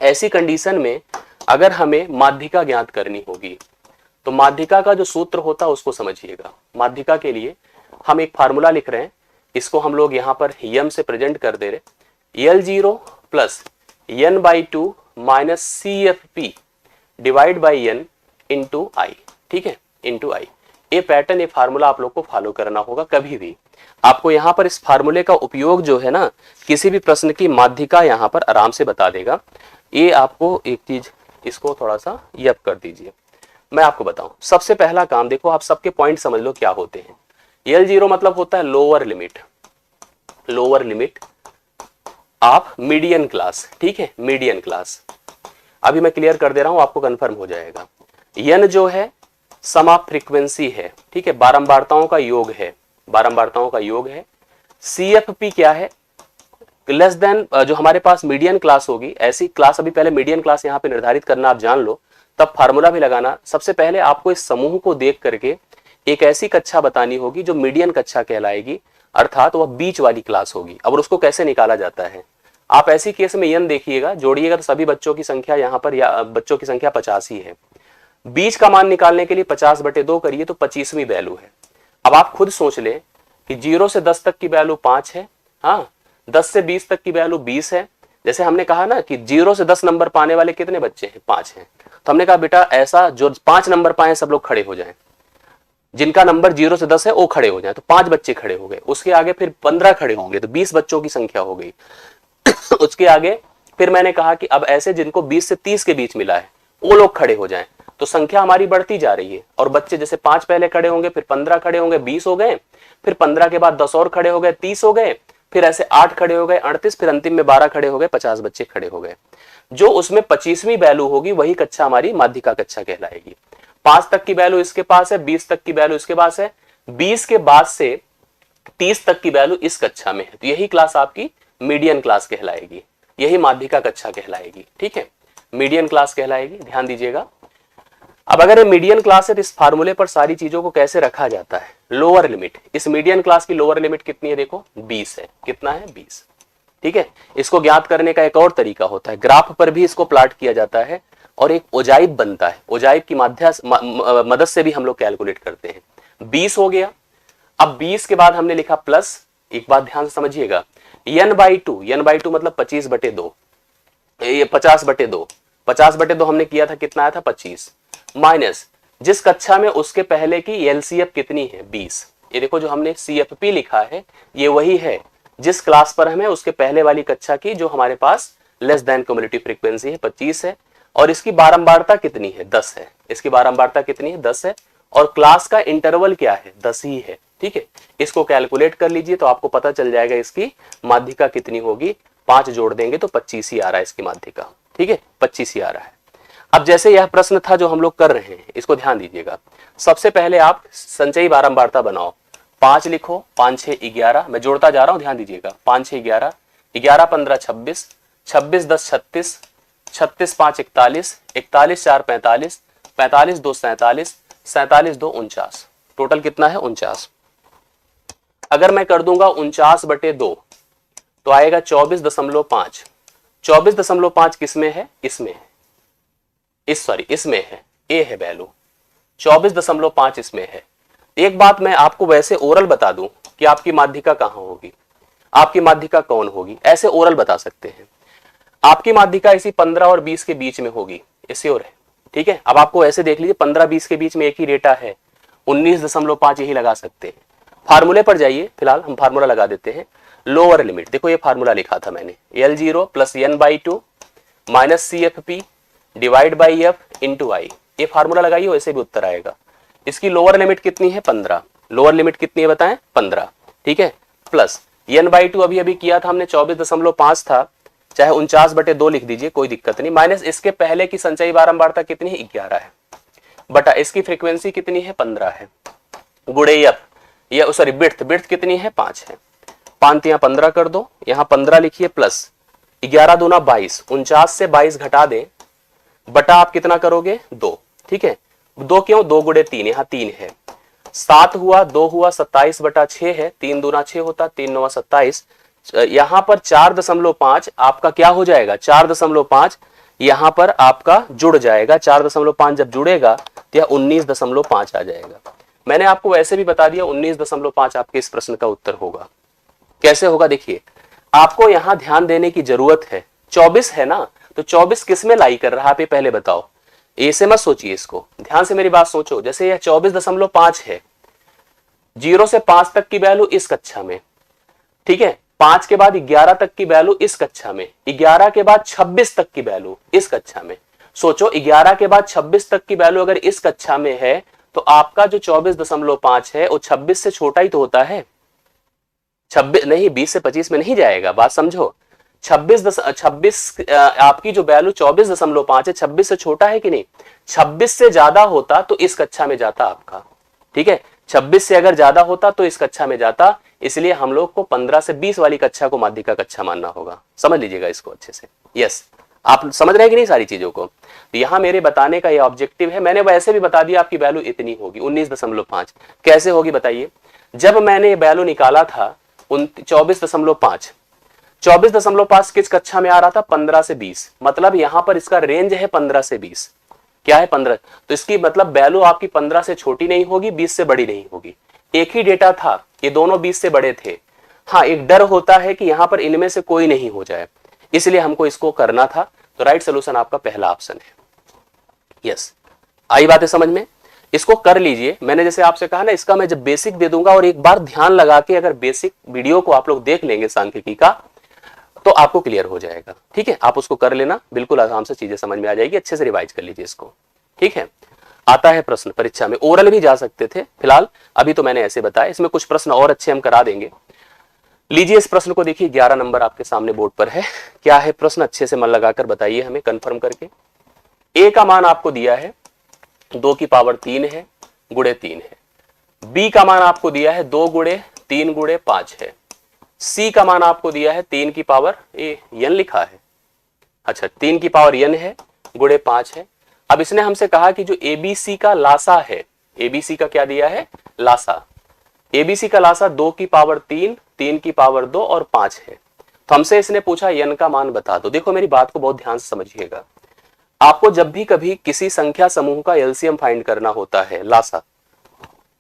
ऐसी कंडीशन में अगर हमें माध्यिका ज्ञात करनी होगी, तो माध्यिका का जो सूत्र होता है उसको समझिएगा। माध्यिका के लिए हम एक फार्मूला लिख रहे हैं, इसको हम लोग यहाँ पर यम से प्रेजेंट कर दे रहे, L0 plus n/2 minus CFP divide by n into I, ठीक है, इंटू आई। ये पैटर्न, ये फार्मूला आप लोग को फॉलो करना होगा। कभी भी आपको यहाँ पर इस फार्मूले का उपयोग जो है ना, किसी भी प्रश्न की माध्यिका यहाँ पर आराम से बता देगा। ये आपको एक चीज, इसको थोड़ा सा यप कर दीजिए, मैं आपको बताऊं। सबसे पहला काम देखो, आप सबके पॉइंट समझ लो क्या होते हैं। L0 मतलब होता है lower limit, lower limit of median class, ठीक है, मीडियन क्लास। अभी मैं क्लियर कर दे रहा हूं, आपको कंफर्म हो जाएगा। n जो है सम ऑफ फ्रीक्वेंसी है, ठीक है, बारंबारताओं का योग है, बारंबारताओं का योग है। CFP क्या है, लेस देन जो हमारे पास मीडियन क्लास होगी, ऐसी क्लास, अभी पहले मीडियन क्लास यहाँ पे निर्धारित करना आप जान लो, तब फार्मूला भी लगाना। सबसे पहले आपको इस समूह को देख करके एक ऐसी कक्षा बतानी होगी जो मीडियन कक्षा कहलाएगी, अर्थात वह बीच वाली क्लास होगी। अब उसको कैसे निकाला जाता है, आप ऐसी केस में n देखिएगा, जोड़िएगा तो सभी बच्चों की संख्या यहाँ पर, या बच्चों की संख्या 50 ही है। बीच का मान निकालने के लिए 50/2 करिए तो 25वीं वैल्यू है। अब आप खुद सोच लें कि 0 से 10 तक की वैल्यू 5 है, हाँ, 10 से 20 तक की वैल्यू 20 है। जैसे हमने कहा ना कि 0 से 10 नंबर पाने वाले कितने बच्चे हैं, 5 हैं। तो हमने कहा बेटा ऐसा जो 5 नंबर पाए सब लोग खड़े हो जाएं, जिनका नंबर 0 से 10 है वो खड़े हो जाएं। तो 5 बच्चे खड़े हो गए, उसके आगे फिर 15 खड़े होंगे, तो 20 बच्चों की संख्या हो गई। उसके आगे फिर मैंने कहा कि अब ऐसे जिनको 20 से 30 के बीच मिला है वो लोग खड़े हो जाएं। तो संख्या हमारी बढ़ती जा रही है, और बच्चे जैसे 5 पहले खड़े होंगे, फिर 15 खड़े होंगे, 20 हो गए, फिर 15 के बाद 10 और खड़े हो गए, 30 हो गए, फिर ऐसे 8 खड़े हो गए, 38, फिर अंतिम में 12 खड़े हो गए, 50 बच्चे खड़े हो गए। जो उसमें 25वीं वैल्यू होगी वही कक्षा हमारी माध्यिका कक्षा कहलाएगी। 5 तक की वैल्यू इसके पास है, 20 तक की वैल्यू इसके पास है, 20 के बाद से 30 तक की वैल्यू इस कक्षा में है, तो यही क्लास आपकी मीडियन क्लास कहलाएगी, यही माध्यिका कक्षा कहलाएगी। ठीक है, मीडियन क्लास कहलाएगी, ध्यान दीजिएगा। अब अगर ये मीडियन क्लास है तो इस फार्मूले पर सारी चीजों को कैसे रखा जाता है, लोअर लिमिट, इस मीडियन क्लास की लोअर लिमिट कितनी है, देखो 20 है, कितना है 20। ठीक है, इसको ज्ञात करने का एक और तरीका होता है, ग्राफ पर भी इसको प्लॉट किया जाता है और एक ओजाइब बनता है, ओजाइब की मदद से भी हम लोग कैलकुलेट करते हैं। 20 हो गया, अब 20 के बाद हमने लिखा प्लस, एक बात ध्यान से समझिएगा, n/2, n/2 मतलब 25/2, ये 50/2, 50/2 हमने किया था, कितना आया था 25, माइनस जिस कक्षा में उसके पहले की LCF कितनी है 20। ये देखो जो हमने CFP लिखा है ये वही है जिस क्लास पर हमें उसके पहले वाली कक्षा की, जो हमारे पास लेस देन क्युमुलेटिव फ्रीक्वेंसी है 25 है, और इसकी बारंबारता कितनी है 10 है, इसकी बारंबारता कितनी है 10 है, और क्लास का इंटरवल क्या है 10 ही है। ठीक है, इसको कैलकुलेट कर लीजिए तो आपको पता चल जाएगा इसकी माध्यिका कितनी होगी, 5 जोड़ देंगे तो 25 ही आ रहा है इसकी माध्यिका। ठीक है, 25 ही आ रहा है। अब जैसे यह प्रश्न था जो हम लोग कर रहे हैं, इसको ध्यान दीजिएगा। सबसे पहले आप संचयी बारंबारता बनाओ, 5 लिखो, 5 6 11, मैं जोड़ता जा रहा हूं, ध्यान दीजिएगा, 5 6 11, 11 15 26, 26 10 36, 36 5 41, 41 4 45, 45 2 47, 47 2 49, टोटल कितना है 49। अगर मैं कर दूंगा 49/2 तो आएगा 24.5, 24.5 किसमें है, इसमें है, इसमें है, ए है वैल्यू, 24.5 इसमें है। एक बात मैं आपको वैसे ओरल बता दूं कि आपकी माध्यिका कहां होगी, आपकी माध्यिका कौन होगी, ऐसे ओरल बता सकते हैं। आपकी माध्यिका इसी 15 और 20 के बीच में होगी, ये श्योर है। ठीक है, अब आपको ऐसे देख लीजिए 15-20 के बीच में एक ही डेटा है, 19.5 यही लगा सकते हैं। फार्मूले पर जाइए, फिलहाल हम फार्मूला लगा देते हैं। लोअर लिमिट, देखो ये फार्मूला लिखा था मैंने, L0 + n/2 - CFP divide by F into I, ये फार्मूला लगाइए, वैसे भी उत्तर आएगा। इसकी लोअर लिमिट कितनी है 15, लोअर लिमिट कितनी है बताएं 15। ठीक है, प्लस n/2 अभी अभी किया था हमने 24.5 था, चाहे 49/2 लिख दीजिए, कोई दिक्कत नहीं, माइनस इसके पहले की संचयी बारंबारता कितनी है 11 है, बटा इसकी फ्रीक्वेंसी कितनी है 15 है, गुणे F, ये सॉरी बिड्थ कितनी है 5 है, 5 यहाँ 15 कर दो, यहाँ 15 लिखिए, प्लस 11 दूना 22, 49 से 22 घटा दें, बटा आप कितना करोगे 2। ठीक है, 2 क्यों, 2 गुणे 3, यहाँ 3 है, 7 हुआ, 2 हुआ, 27/6 है, 3 दूना 6 होता, 3 9 27, यहां पर 4.5 आपका क्या हो जाएगा, 4.5 यहां पर आपका जुड़ जाएगा, 4.5 जब जुड़ेगा तो यह 19.5 आ जाएगा। मैंने आपको वैसे भी बता दिया 19.5 आपके इस प्रश्न का उत्तर होगा। कैसे होगा देखिए, आपको यहां ध्यान देने की जरूरत है, 24 है ना, तो 24 किस में लाई कर रहा है आप ये पहले बताओ, ऐसे मत सोचिए, इसको ध्यान से मेरी बात सोचो। जैसे यह 24.5 है, 0 से 5 तक की वैल्यू इस कक्षा में, ठीक है, 5 के बाद 11 तक की वैल्यू इस कक्षा में, 11 के बाद 26 तक की वैल्यू इस कक्षा में। सोचो 11 के बाद 26 तक की वैल्यू अगर इस कक्षा में है तो आपका जो 24.5 है वो 26 से छोटा ही तो होता है, 26 नहीं, 20 से 25 में नहीं जाएगा, बात समझो। 26 आपकी जो वैल्यू 24.5 है 26 से छोटा है कि नहीं, 26 से ज्यादा होता तो इस कक्षा में जाता आपका, ठीक है। 26 से अगर ज्यादा होता तो इस कक्षा में जाता, इसलिए हम लोग को 15 से 20 वाली कक्षा को माध्यिका कक्षा मानना होगा। समझ लीजिएगा इसको अच्छे से। यस, आप समझ रहे हैं कि नहीं सारी चीजों को। तो यहां मेरे बताने का ये ऑब्जेक्टिव है। मैंने वैसे भी बता दिया आपकी वैल्यू इतनी होगी 19.5। कैसे होगी बताइए। जब मैंने वैल्यू निकाला था 24.5, 24.5 किस कक्षा में आ रहा था, 15 से 20, मतलब यहां पर इसका रेंज है 15 से 20। क्या है 15, तो इसकी मतलब वैल्यू आपकी 15 से छोटी नहीं होगी, 20 से बड़ी नहीं होगी। एक ही डेटा था, ये दोनों 20 से बड़े थे। हाँ, एक डर होता है कि यहां पर इनमें से कोई नहीं हो जाए, इसलिए हमको इसको करना था। तो राइट सोल्यूशन आपका पहला ऑप्शन है। यस, आई बात है समझ में। इसको कर लीजिए। मैंने जैसे आपसे कहा ना, इसका मैं जब बेसिक दे दूंगा और एक बार ध्यान लगा के अगर बेसिक वीडियो को आप लोग देख लेंगे सांख्यिकी का, तो आपको क्लियर हो जाएगा। ठीक है, आप उसको कर लेना, बिल्कुल आराम से चीजें समझ में आ जाएगी। अच्छे से रिवाइज कर लीजिए इसको। ठीक है, आता है प्रश्न परीक्षा में, ओरल भी जा सकते थे, फिलहाल अभी तो मैंने ऐसे बताया। इसमें कुछ प्रश्न और अच्छे हम करा देंगे। लीजिए इस प्रश्न को देखिए, 11 नंबर आपके सामने बोर्ड पर है। क्या है प्रश्न, अच्छे से मन लगाकर बताइए हमें कंफर्म करके। ए का मान आपको दिया है 2 की पावर 3 है, गुणे 3 है। बी का मान आपको दिया है 2 गुणे 3 गुणे 5 है। सी का मान आपको दिया है 3 की पावर n लिखा है, अच्छा 3 की पावर n है, गुणे 5 है। अब इसने हमसे कहा कि जो एबीसी का लासा है, एबीसी का क्या दिया है, लासा। एबीसी का लासा 2 की पावर 3, 3 की पावर 2 और 5 है। तो हमसे इसने पूछा n का मान बता दो। देखो मेरी बात को बहुत ध्यान से समझिएगा। आपको जब भी कभी किसी संख्या समूह का एलसीएम फाइंड करना होता है,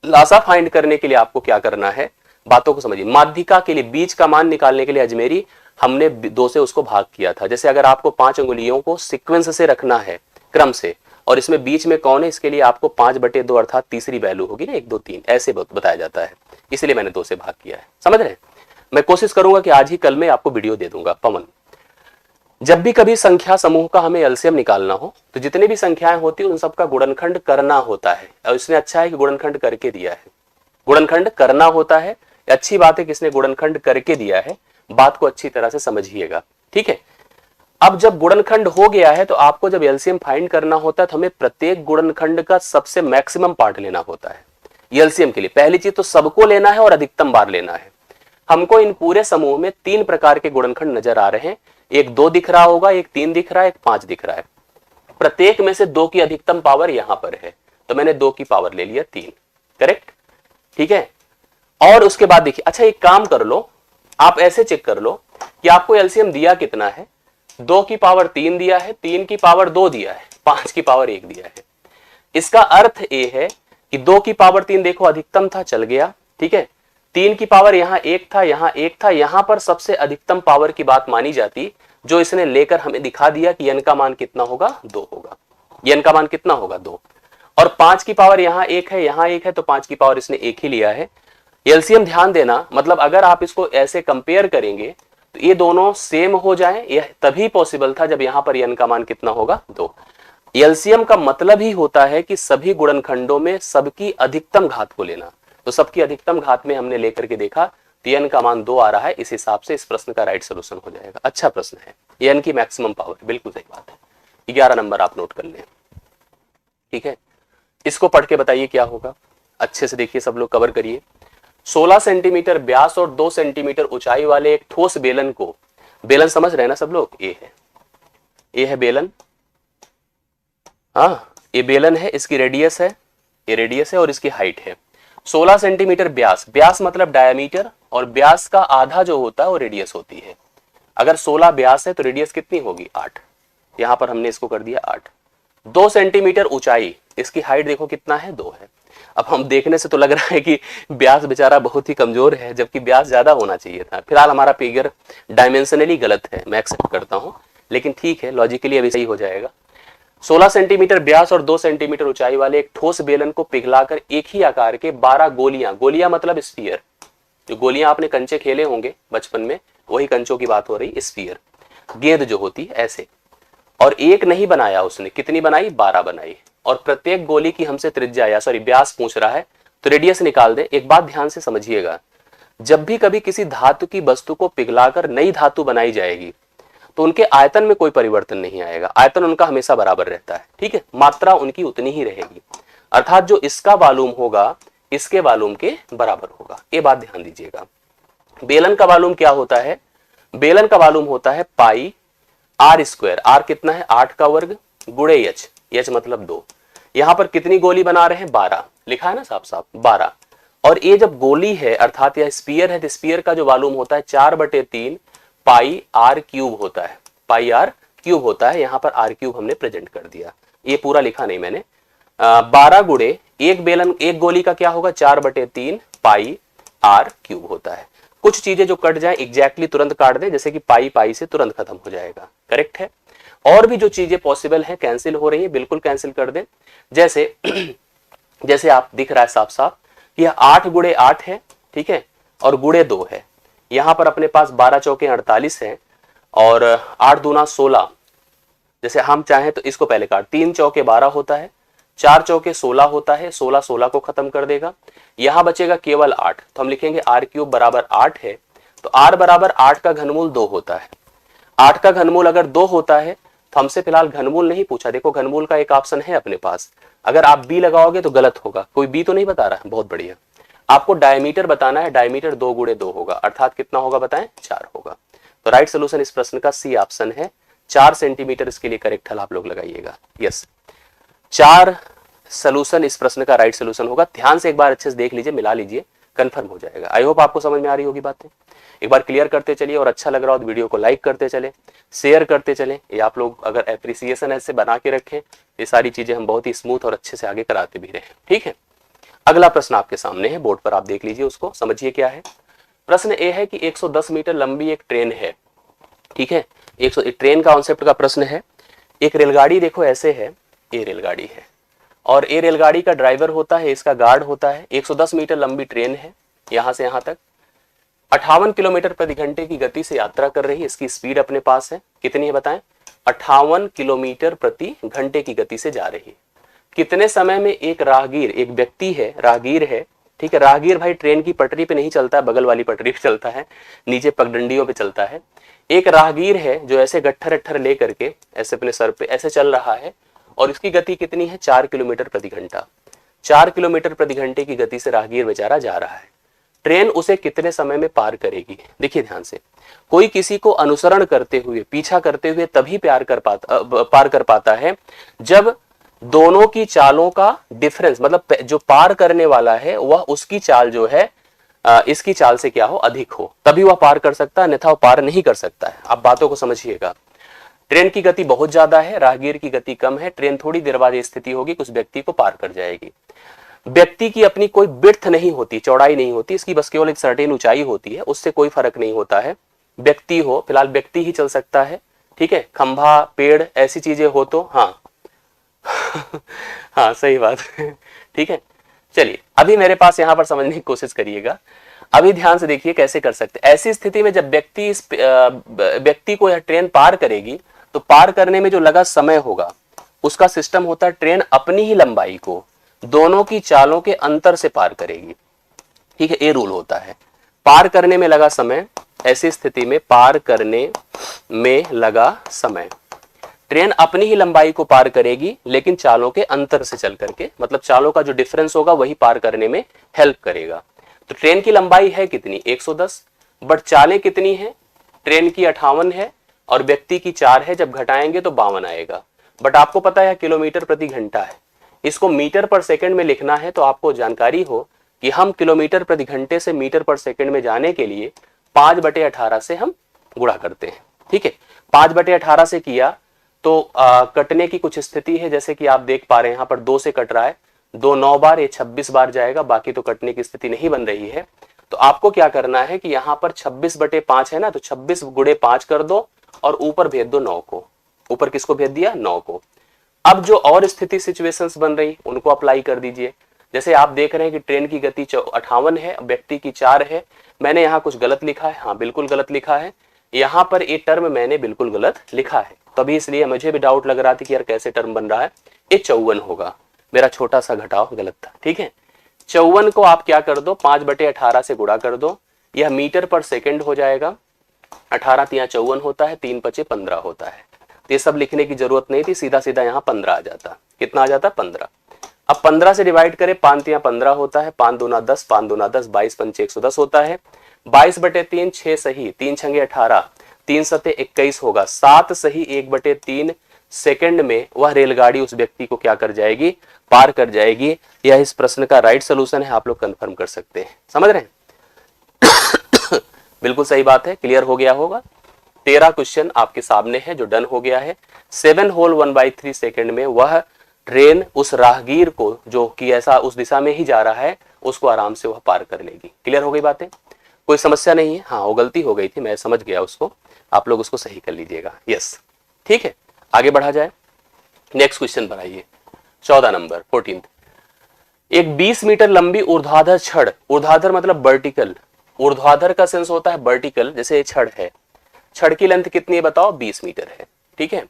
लासा फाइंड करने के लिए आपको क्या करना है, बातों को समझिए। माध्यिका के लिए बीच का मान निकालने के लिए अजमेरी हमने 2 से उसको भाग किया था। जैसे अगर आपको 5 अंगुलियों को सीक्वेंस से रखना है, क्रम से, और इसमें बीच में कौन है, इसके लिए आपको 5/2 अर्थात तीसरी वैल्यू होगी ना, 1 2 3 ऐसे बताया जाता है। इसलिए मैंने 2 से भाग किया है, समझ रहे हैं। मैं कोशिश करूंगा कि आज ही कल में आपको वीडियो दे दूंगा। पवन, जब भी कभी संख्या समूह का हमें एलसीएम निकालना हो तो जितनी भी संख्याएं होती है उन सबका गुणनखंड करना होता है। और इसने अच्छा है कि गुणनखंड करके दिया है, गुणनखंड करना होता है। अच्छी बात है कि इसने गुणनखंड करके दिया है, बात को अच्छी तरह से समझिएगा। ठीक है, अब जब गुणनखंड हो गया है तो आपको जब एलसीएम फाइंड करना होता है तो हमें प्रत्येक गुणनखंड का सबसे मैक्सिमम पार्ट लेना होता है। एलसीएम के लिए पहली चीज तो सबको लेना है और अधिकतम बार लेना है। हमको इन पूरे समूह में 3 प्रकार के गुणनखंड नजर आ रहे हैं। एक 2 दिख रहा होगा, एक 3 दिख रहा है, एक 5 दिख रहा है। प्रत्येक में से 2 की अधिकतम पावर यहां पर है, तो मैंने 2 की पावर ले लिया 3। करेक्ट, ठीक है। और उसके बाद देखिए, अच्छा एक काम कर लो, आप ऐसे चेक कर लो कि आपको एलसीएम दिया कितना है। 2 की पावर 3 दिया है, 3 की पावर 2 दिया है, 5 की पावर 1 दिया है। इसका अर्थ ये है कि 2 की पावर 3 देखो अधिकतम था, चल गया। ठीक है, 3 की पावर यहां 1 था, यहां 1 था, यहां पर सबसे अधिकतम पावर की बात मानी जाती, जो इसने लेकर हमें दिखा दिया कि n का मान कितना होगा, 2 होगा। n का मान कितना होगा, 2। और 5 की पावर यहां 1 है, यहां 1 है, तो 5 की पावर इसने 1 ही लिया है। एलसीएम ध्यान देना, मतलब अगर आप इसको ऐसे कंपेयर करेंगे तो ये दोनों सेम हो जाएं, यह तभी पॉसिबल था जब यहां पर n का मान कितना होगा, 2। एलसीएम का मतलब ही होता है कि सभी गुणनखंडों में सबकी अधिकतम घात को लेना। तो सबकी अधिकतम घात में हमने लेकर के देखा तो n का मान 2 आ रहा है। इस हिसाब से इस प्रश्न का राइट सोल्यूशन हो जाएगा। अच्छा प्रश्न है, n की मैक्सिमम पावर, बिल्कुल सही बात है। 11 नंबर आप नोट कर लें। ठीक है, इसको पढ़ के बताइए क्या होगा, अच्छे से देखिए, सब लोग कवर करिए। 16 सेंटीमीटर व्यास और 2 सेंटीमीटर ऊंचाई वाले एक ठोस बेलन को, बेलन समझ रहे हैं ना सब लोग, ये है बेलन। हाँ, ये बेलन है, इसकी रेडियस है, ये रेडियस है और इसकी हाइट है। 16 सेंटीमीटर व्यास, व्यास मतलब डायमीटर, और व्यास का आधा जो होता है वो रेडियस होती है। अगर 16 व्यास है तो रेडियस कितनी होगी, 8। यहां पर हमने इसको कर दिया 8। 2 सेंटीमीटर ऊंचाई, इसकी हाइट देखो कितना है, 2 है। अब हम देखने से तो लग रहा है कि व्यास बेचारा बहुत ही कमजोर है, जबकि व्यास ज्यादा होना चाहिए था। फिलहाल हमारा फिगर डायमेंशनली गलत है, मैं एक्सेप्ट करता हूं, लेकिन ठीक है, लॉजिकली अभी सही हो जाएगा। 16 सेंटीमीटर व्यास और 2 सेंटीमीटर ऊंचाई वाले एक ठोस बेलन को पिघलाकर एक ही आकार के 12 गोलियां, गोलियां मतलब स्फीयर, जो गोलियां आपने कंचे खेले होंगे बचपन में, वही कंचों की बात हो रही, स्फीयर, गेंद जो होती है ऐसे। और एक नहीं बनाया उसने, कितनी बनाई, 12 बनाई। और प्रत्येक गोली की हमसे त्रिज्या या सॉरी व्यास पूछ रहा है, तो रेडियस निकाल दे। एक बात ध्यान से समझिएगा, जब भी कभी किसी धातु की वस्तु को पिघलाकर नई धातु बनाई जाएगी तो उनके आयतन में कोई परिवर्तन नहीं आएगा, आयतन उनका हमेशा बराबर रहता है, ठीक है, मात्रा उनकी उतनी ही रहेगी, अर्थात जो इसका वॉल्यूम होगा इसके वॉल्यूम के बराबर होगा, ये बात ध्यान दीजिएगा। बेलन का वॉल्यूम क्या होता है, बेलन का वॉल्यूम होता है पाई आर स्क्वायर, आर कितना है 8 का वर्ग गुणे एच, एच मतलब 2। यहां पर कितनी गोली बना रहे हैं 12, लिखा है ना साफ साफ 12। और ये जब गोली है अर्थात यह स्पीयर है तो स्पीयर का जो वॉल्यूम होता है 4/3 पाई आर क्यूब होता है, पाई आर क्यूब होता है। यहां पर आर क्यूब हमने प्रेजेंट कर दिया, ये पूरा लिखा नहीं मैंने। 12 गुणे एक बेलन, एक गोली का क्या होगा 4/3 पाई आर क्यूब होता है। कुछ चीजें जो कट जाए एग्जैक्टली तुरंत काट दें, जैसे कि पाई पाई से तुरंत खत्म हो जाएगा, करेक्ट है। और भी जो चीजें पॉसिबल है कैंसिल हो रही है बिल्कुल कैंसिल कर दें, जैसे जैसे आप दिख रहा है साफ साफ कि 8 गुणे 8 है, ठीक है, और गुणे 2 है। यहां पर अपने पास 12 चौके 48 है और 8 दूना 16, जैसे हम चाहें तो इसको पहले काट, 3 चौके 12 होता है, 4 चौके 16 होता है, 16 16 को खत्म कर देगा, यहां बचेगा केवल 8, तो हम लिखेंगे आर क्यूब बराबर 8 है। तो आर बराबर 8 का घनमूल 2 होता है, 8 का घनमूल अगर 2 होता है तो हमसे फिलहाल घनमूल नहीं पूछा, देखो घनमूल का एक ऑप्शन है अपने पास, अगर आप बी लगाओगे तो गलत होगा, कोई बी तो नहीं बता रहा है, बहुत बढ़िया। आपको डायमीटर बताना है, डायमीटर 2 गुणे 2 होगा, अर्थात कितना होगा बताएं 4 होगा। तो राइट सोल्यूशन इस प्रश्न का सी ऑप्शन है, 4 सेंटीमीटर इसके लिए करेक्ट हल आप लोग लगाइएगा। यस, 4 सोल्यूशन इस प्रश्न का राइट सोल्यूशन होगा। ध्यान से एक बार अच्छे से देख लीजिए, मिला लीजिए, कंफर्म हो जाएगा। आई होप आपको समझ में आ रही होगी बातें, एक बार क्लियर करते चलिए, और अच्छा लग रहा हो तो वीडियो को लाइक करते चले, शेयर करते चले। ये आप लोग अगर एप्रिसिएशन ऐसे बना के रखें, ये सारी चीजें हम बहुत ही स्मूथ और अच्छे से आगे कराते भी रहे, ठीक है। अगला प्रश्न आपके सामने है, बोर्ड पर आप देख लीजिए, उसको समझिए क्या है। प्रश्न ये है कि 110 मीटर लंबी एक ट्रेन है, ठीक है, 100 ट्रेन का कॉन्सेप्ट का प्रश्न है। एक रेलगाड़ी देखो ऐसे है, ये रेलगाड़ी है और ये रेलगाड़ी का ड्राइवर होता है, इसका गार्ड होता है। 110 मीटर लंबी ट्रेन है, यहां से यहां तक 58 किलोमीटर प्रति घंटे की गति से यात्रा कर रही है। इसकी स्पीड अपने पास है, कितनी है बताएं, 58 किलोमीटर प्रति घंटे की गति से जा रही है। कितने समय में एक राहगीर, एक व्यक्ति है, राहगीर है, ठीक है, राहगीर भाई ट्रेन की पटरी पे नहीं चलता है, बगल वाली पटरी पे चलता है, नीचे पगडंडियों पे चलता है। एक राहगीर है जो ऐसे गट्ठर अट्ठर लेकर के ऐसे अपने सर पे ऐसे चल रहा है और इसकी गति कितनी है 4 किलोमीटर प्रति घंटा। 4 किलोमीटर प्रति घंटे की गति से राहगीर बेचारा जा रहा है। ट्रेन उसे कितने समय में पार करेगी। देखिए ध्यान से, कोई किसी को अनुसरण करते हुए, पीछा करते हुए तभी पार कर पाता है जब दोनों की चालों का डिफरेंस, मतलब जो पार करने वाला है वह उसकी चाल जो है इसकी चाल से क्या हो, अधिक हो, तभी वह पार कर सकता है, अन्यथा वह पार नहीं कर सकता है। आप बातों को समझिएगा। ट्रेन की गति बहुत ज्यादा है, राहगीर की गति कम है, ट्रेन थोड़ी देर बाद स्थिति होगी उस व्यक्ति को पार कर जाएगी। व्यक्ति की अपनी कोई विड्थ नहीं होती, चौड़ाई नहीं होती, इसकी बस केवल एक सर्टेन ऊंचाई होती है, उससे कोई फर्क नहीं होता है। व्यक्ति हो, फिलहाल व्यक्ति ही चल सकता है, ठीक है, खंभा पेड़ ऐसी चीजें हो तो हाँ हाँ सही बात ठीक है। चलिए अभी मेरे पास यहां पर समझने की कोशिश करिएगा, अभी ध्यान से देखिए कैसे कर सकते। ऐसी स्थिति में जब व्यक्ति को यह ट्रेन पार करेगी तो पार करने में जो लगा समय होगा उसका सिस्टम होता है, ट्रेन अपनी ही लंबाई को दोनों की चालों के अंतर से पार करेगी, ठीक है, ये रूल होता है। पार करने में लगा समय, ऐसी स्थिति में पार करने में लगा समय, ट्रेन अपनी ही लंबाई को पार करेगी लेकिन चालों के अंतर से चल करके, मतलब चालों का जो डिफरेंस होगा वही पार करने में हेल्प करेगा। तो ट्रेन की लंबाई है कितनी 110, बट चालें कितनी है, ट्रेन की 58 है और व्यक्ति की 4 है, जब घटाएंगे तो 52 आएगा। बट आपको पता है किलोमीटर प्रति घंटा है, इसको मीटर पर सेकंड में लिखना है तो आपको जानकारी हो कि हम किलोमीटर प्रति घंटे से मीटर पर सेकंड में जाने के लिए 5/18 से हम गुणा करते हैं, ठीक है। 5/18 से किया तो कटने की कुछ स्थिति है, जैसे कि आप देख पा रहे हैं यहाँ पर 2 से कट रहा है, 2 9 बार, ये 26 बार जाएगा, बाकी तो कटने की स्थिति नहीं बन रही है। तो आपको क्या करना है कि यहाँ पर 26/5 है ना, तो 26 गुणे 5 कर दो और ऊपर भेज दो 9 को। ऊपर किसको भेज दिया 9 को। अब जो और स्थिति सिचुएशंस बन रही उनको अप्लाई कर दीजिए। जैसे आप देख रहे हैं कि ट्रेन की गति 58 है, व्यक्ति की 4 है, मैंने यहाँ कुछ गलत लिखा है, हाँ बिल्कुल गलत लिखा है, यहाँ पर ये टर्म मैंने बिल्कुल गलत लिखा है, तभी इसलिए मुझे भी डाउट लग रहा था कि यार कैसे टर्म बन रहा है। ये 54 होगा, मेरा छोटा सा घटाव गलत था, ठीक है। 54 को आप क्या कर दो 5/18 से गुणा कर दो, यह मीटर पर सेकंड हो जाएगा, 18 तिया 54 होता है, 3 5 15 होता है। तो ये सब लिखने की जरूरत नहीं थी, सीधा सीधा यहाँ 15 आ जाता। कितना आ जाता? 15। अब 15 से डिवाइड करें, 5 तिया 15 होता है, 5 दूना 10, 5 दूना 10, 22 पंचे 110 होता है। 22/3 6 सही, 3 छंगे 18, 3 सते 21 होगा। 7 सही 1/3 सेकंड में वह रेलगाड़ी उस व्यक्ति को क्या कर जाएगी? पार कर जाएगी। यह इस प्रश्न का राइट सोल्यूशन है, आप लोग कंफर्म कर सकते हैं। समझ रहे हैं? बिल्कुल सही बात है, क्लियर हो गया होगा। 13 क्वेश्चन आपके सामने है जो डन हो गया है। 7 होल 1/3 सेकंड में वह ट्रेन उस राहगीर को जो कि ऐसा उस दिशा में ही जा रहा है उसको आराम से वह पार कर लेगी। क्लियर हो गई बातें? कोई समस्या नहीं है? हाँ, वो गलती हो गई थी, मैं समझ गया उसको, आप लोग उसको सही कर लीजिएगा। यस, ठीक है, आगे बढ़ा जाए। नेक्स्ट क्वेश्चन पर आइए, 14 नंबर 14। एक 20 मीटर लंबी ऊर्ध्वाधर छड़, ऊर्ध्वाधर मतलब वर्टिकल, ऊर्ध्वाधर का सेंस होता है वर्टिकल, जैसे ये छड़ है, छड़ की लेंथ कितनी है बताओ? 20 मीटर है। ठीक है,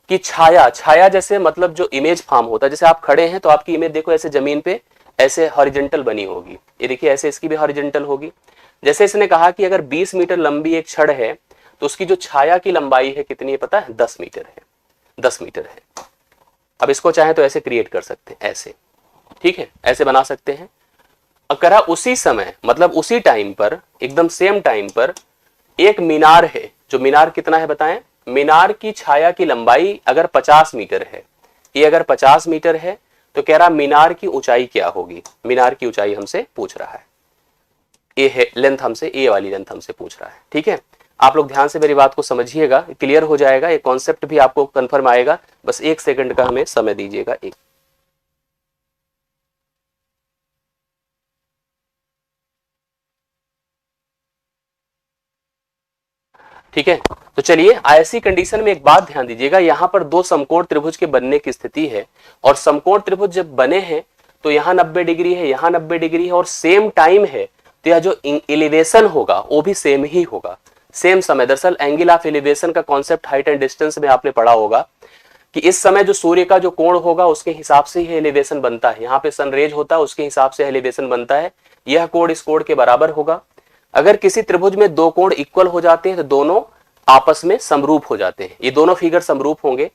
कि छाया, छाया जैसे मतलब जो इमेज फॉर्म होता है, जैसे आप खड़े हैं तो आपकी इमेज देखो ऐसे जमीन पे ऐसे हॉरिजॉन्टल बनी होगी, ये देखिए ऐसे इसकी भी हॉरिजॉन्टल होगी। जैसे इसने कहा कि अगर 20 मीटर लंबी एक छड़ है तो उसकी जो छाया की लंबाई है कितनी है पता है? 10 मीटर है, 10 मीटर है। अब इसको चाहे तो ऐसे क्रिएट कर सकते हैं, ऐसे, ठीक है, ऐसे बना सकते हैं। अगर उसी समय मतलब उसी टाइम पर, एकदम सेम टाइम पर एक मीनार है, जो मीनार कितना है बताएं? मीनार की छाया की लंबाई अगर 50 मीटर है, ये अगर 50 मीटर है तो कह रहा मीनार की ऊंचाई क्या होगी? मीनार की ऊंचाई हमसे पूछ रहा है, ए है लेंथ, हमसे ए वाली लेंथ हमसे पूछ रहा है। ठीक है, आप लोग ध्यान से मेरी बात को समझिएगा, क्लियर हो जाएगा, ये कॉन्सेप्ट भी आपको कंफर्म आएगा। बस 1 सेकंड का हमें समय दीजिएगा। एक ठीक है, तो चलिए ऐसी कंडीशन में एक बात ध्यान दीजिएगा, यहां पर दो समकोण त्रिभुज के बनने की स्थिति है, और समकोण त्रिभुज जब बने हैं तो यहाँ 90 डिग्री है, यहाँ 90 डिग्री है, और सेम टाइम है, तो यह जो एलिवेशन होगा वो भी सेम ही होगा, सेम समय। दरअसल एंगल ऑफ एलिवेशन का कॉन्सेप्ट हाइट एंड डिस्टेंस में आपने पढ़ा होगा कि इस समय जो सूर्य का जो कोण होगा उसके हिसाब से ही एलिवेशन बनता है। यहाँ पे सनरेज होता है, उसके हिसाब से एलिवेशन बनता है। यह कोण इस कोण के बराबर होगा। अगर किसी त्रिभुज में दो कोण इक्वल हो जाते हैं तो दोनों आपस में समरूप हो जाते हैं। ये दोनों फिगर समरूप होंगे।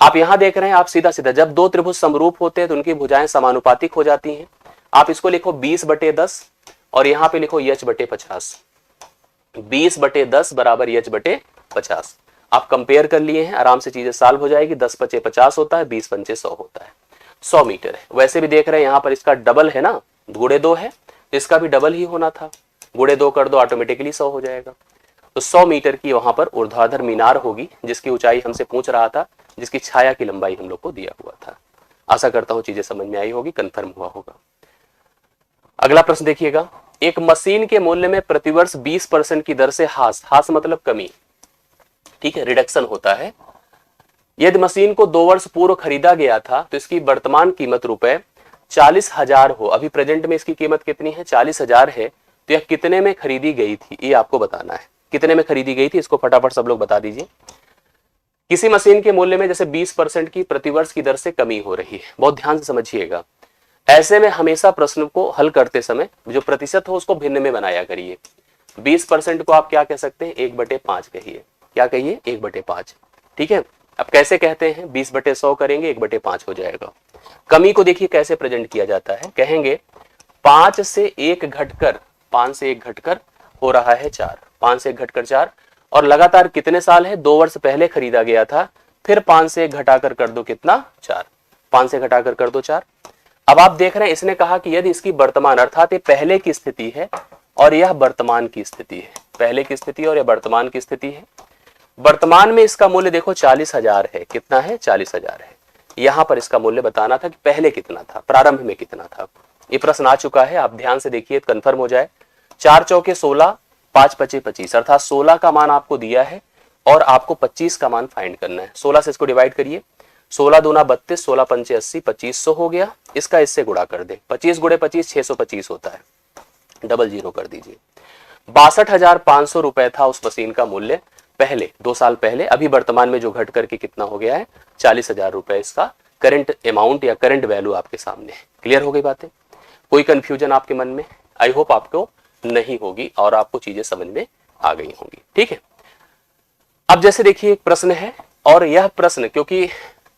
आप यहां देख रहे हैं, आप सीधा सीधा जब दो त्रिभुज समरूप होते हैं तो उनकी भुजाएं समानुपातिक हो जाती हैं। आप इसको लिखो 20/10 और यहाँ पे लिखो h/50। 20/10 बराबर h/50। आप कंपेयर कर लिए हैं, आराम से चीजें सॉल्व हो जाएगी। 10 5 50 होता है, 20 5 100 होता है, 100 मीटर है। वैसे भी देख रहे हैं यहाँ पर इसका डबल है ना, गुणे 2 है, इसका भी डबल ही होना था, गुणे 2 कर दो ऑटोमेटिकली 100 हो जाएगा। तो 100 मीटर की वहां पर ऊर्ध्वाधर मीनार होगी, जिसकी ऊंचाई हमसे पूछ रहा था, जिसकी छाया की लंबाई हम लोग को दिया हुआ था। आशा करता हूं चीजें समझ में आई होगी, कंफर्म हुआ होगा। अगला प्रश्न देखिएगा, एक मशीन के मूल्य में प्रतिवर्ष 20% की दर से हास मतलब कमी, ठीक है, रिडक्शन होता है। यदि मशीन को 2 वर्ष पूर्व खरीदा गया था तो इसकी वर्तमान कीमत रुपए 40,000 हो। अभी प्रेजेंट में इसकी कीमत कितनी है? 40,000 है। तो यह कितने में खरीदी गई थी, ये आपको बताना है। कितने में खरीदी गई थी, इसको फटाफट सब लोग बता दीजिए। किसी मशीन के मूल्य में जैसे 20% की प्रतिवर्ष की दर से कमी हो रही है, बहुत ध्यान से समझिएगा। ऐसे में हमेशा प्रश्न को हल करते समय जो प्रतिशत हो उसको भिन्न में बनाया करिए। 20% को आप क्या कह सकते हैं? 1/5 कहिए। क्या कहिए? 1/5। ठीक है, अब कैसे कहते हैं? 20/100 करेंगे, 1/5 हो जाएगा। कमी को देखिए कैसे प्रेजेंट किया जाता है, कहेंगे 5 से 1 घटकर, 5 से 1 घटकर हो रहा है 4, 5 से 1 घटकर 4, और लगातार कितने साल है? 2 वर्ष पहले खरीदा गया था, फिर 5 से 1 घटाकर कर दो कितना? 4, 5 से घटाकर कर दो 4। अब आप देख रहे हैं इसने कहा कि यदि इसकी वर्तमान, अर्थात ये पहले की स्थिति है और यह वर्तमान की स्थिति है, पहले की स्थिति और यह वर्तमान की स्थिति है। वर्तमान में इसका मूल्य देखो 40,000 है। कितना है? 40,000 है। यहां पर इसका मूल्य बताना था कि पहले कितना था, प्रारंभ में कितना था। ये प्रश्न आ चुका है, आप ध्यान से देखिए कंफर्म हो जाए। 4 चौके 16, 5 पचे 25, अर्थात 16 का मान आपको दिया है और आपको 25 का मान फाइंड करना है। 16 से इसको डिवाइड करिए, 16 दूना 32, 16 पंचे 80, 2500 हो गया। इसका इससे गुणा कर दे, 25 गुणे 25 625 होता है, डबल जीरो कर दीजिए। 62,500 रुपए था उस मशीन का मूल्य पहले, 2 साल पहले। अभी वर्तमान में जो घट करके कितना हो गया है? 40,000 रुपए इसका करंट अमाउंट या करंट वैल्यू आपके सामने है। क्लियर हो गई बातें? कोई कंफ्यूजन आपके मन में? आई होप आपको नहीं होगी और आपको चीजें समझ में आ गई होंगी। ठीक है, अब जैसे देखिए एक प्रश्न है, और यह प्रश्न क्योंकि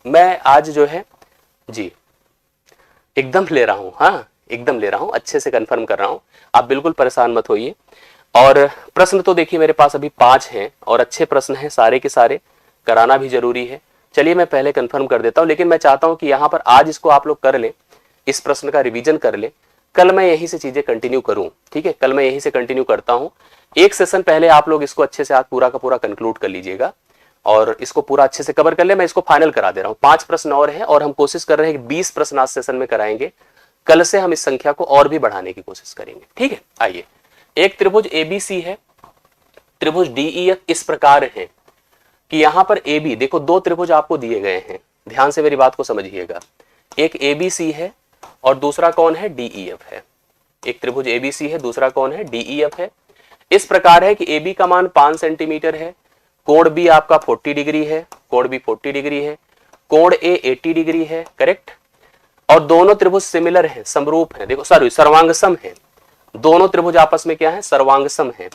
मैं आज जो है जी एकदम ले रहा हूं, हाँ एकदम ले रहा हूं, अच्छे से कंफर्म कर रहा हूं, आप बिल्कुल परेशान मत होइए। और प्रश्न तो देखिए मेरे पास अभी 5 हैं और अच्छे प्रश्न हैं, सारे के सारे कराना भी जरूरी है। चलिए मैं पहले कंफर्म कर देता हूं, लेकिन मैं चाहता हूं कि यहां पर आज इसको आप लोग कर लें, इस प्रश्न का रिवीजन कर लें, कल मैं यहीं से चीजें कंटिन्यू करूं। ठीक है, कल मैं यहीं से कंटिन्यू करता हूं। एक सेशन पहले आप लोग इसको अच्छे से आज पूरा का पूरा कंक्लूड कर लीजिएगा और इसको पूरा अच्छे से कवर कर ले। मैं इसको फाइनल करा दे रहा हूं, 5 प्रश्न और हैं और हम कोशिश कर रहे हैं कि 20 प्रश्न आज सेशन में कराएंगे। कल से हम इस संख्या को और भी बढ़ाने की कोशिश करेंगे। ठीक है, आइए, एक त्रिभुज एबीसी है, त्रिभुज डीईएफ इस प्रकार है कि यहां पर AB, देखो 2 त्रिभुज आपको दिए गए हैं, ध्यान से मेरी बात को समझिएगा। एक ABC है और दूसरा कौन है, DEF है। एक त्रिभुज ABC है, दूसरा कौन है, DEF है। इस प्रकार है कि AB का मान 5 सेंटीमीटर है, कोण B आपका 40 डिग्री है, कोण B 40 डिग्री है, कोण A 80 डिग्री है, करेक्ट। और दोनों त्रिभुज सिमिलर हैं, समरूप हैं, देखो सॉरी सर्वांगसम है। दोनों त्रिभुज आपस में क्या है, सर्वांगसम है।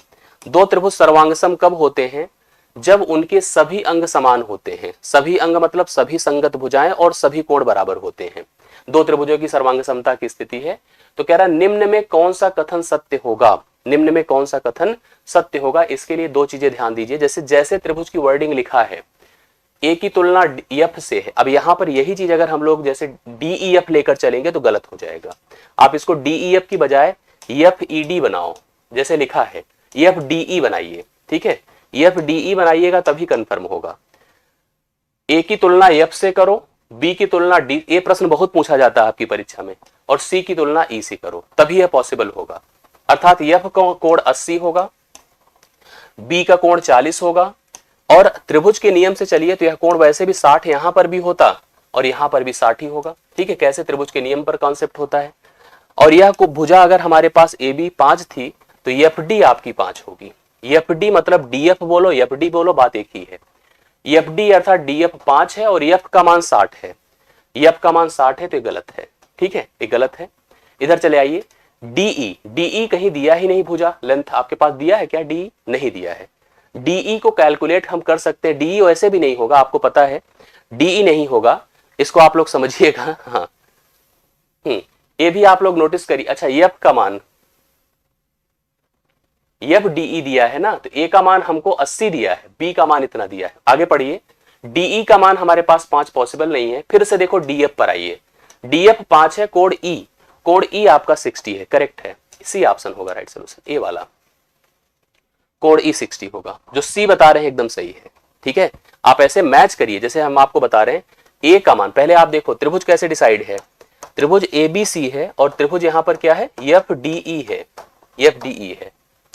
2 त्रिभुज सर्वांगसम कब होते हैं, जब उनके सभी अंग समान होते हैं। सभी अंग मतलब सभी संगत भुजाएं और सभी कोण बराबर होते हैं। 2 त्रिभुजों की सर्वांग समता की स्थिति है। तो कह रहा निम्न में कौन सा कथन सत्य होगा, निम्न में कौन सा कथन सत्य होगा। इसके लिए 2 चीजें ध्यान दीजिए। जैसे त्रिभुज की वर्डिंग लिखा है, ए की तुलना एफ से है। अब यहां पर यही चीज अगर हम लोग जैसे डीईएफ लेकर चलेंगे तो गलत हो जाएगा। आप इसको डीईएफ की बजाय एफईडी बनाओ, जैसे लिखा है एफडीई बनाइए। ठीक है, एफडीई बनाइएगा तभी कंफर्म होगा। ए की तुलना एफ से करो, बी की तुलना डी, ये प्रश्न बहुत पूछा जाता है आपकी परीक्षा में, और सी की तुलना ई से करो, तभी यह पॉसिबल होगा। अर्थात एफ का कोण 80 होगा, बी का कोण 40 होगा, और त्रिभुज के नियम से चलिए तो यह कोण वैसे भी 60 यहां पर भी होता और यहां पर भी 60 ही होगा। ठीक है, कैसे त्रिभुज के नियम पर कॉन्सेप्ट होता है। और यह को भुजा अगर हमारे पास ए बी 5 थी तो एफडी आपकी 5 होगी। एफडी मतलब डीएफ बोलो एफडी बोलो, बात एक ही है। एफडी अर्थात डीएफ 5 है और एफ का मान 60 है। एफ का मान 60 है तो ये गलत है। ठीक है, ये गलत है। इधर चले आइए, डीई, डीई कहीं दिया ही नहीं भुजा, लेंथ आपके पास दिया है क्या, डीई नहीं दिया है। डीई को कैलकुलेट हम कर सकते हैं, डीई वैसे भी नहीं होगा, आपको पता है डीई नहीं होगा, इसको आप लोग समझिएगा। हाँ, ये भी आप लोग नोटिस करिए। अच्छा, एफ का मान, एफ डीई दिया है ना, तो ए का मान हमको 80 दिया है, बी का मान इतना दिया है। आगे पढ़िए, डीई का मान हमारे पास 5 पॉसिबल नहीं है। फिर से देखो डीएफ पर आइए, डीएफ 5 है, कोण ई आपका 60 है, करेक्ट है। सी ऑप्शन होगा राइट सोल्यूशन, ए वाला कोण ई 60 होगा। जो सी बता रहे हैं एकदम सही है। ठीक है, आप ऐसे मैच करिए जैसे हम आपको बता रहे हैं। ए का मान पहले आप देखो, त्रिभुज कैसे डिसाइड है, त्रिभुज एबीसी है और त्रिभुज यहां पर क्या है, एफडीई है, एफडीई है।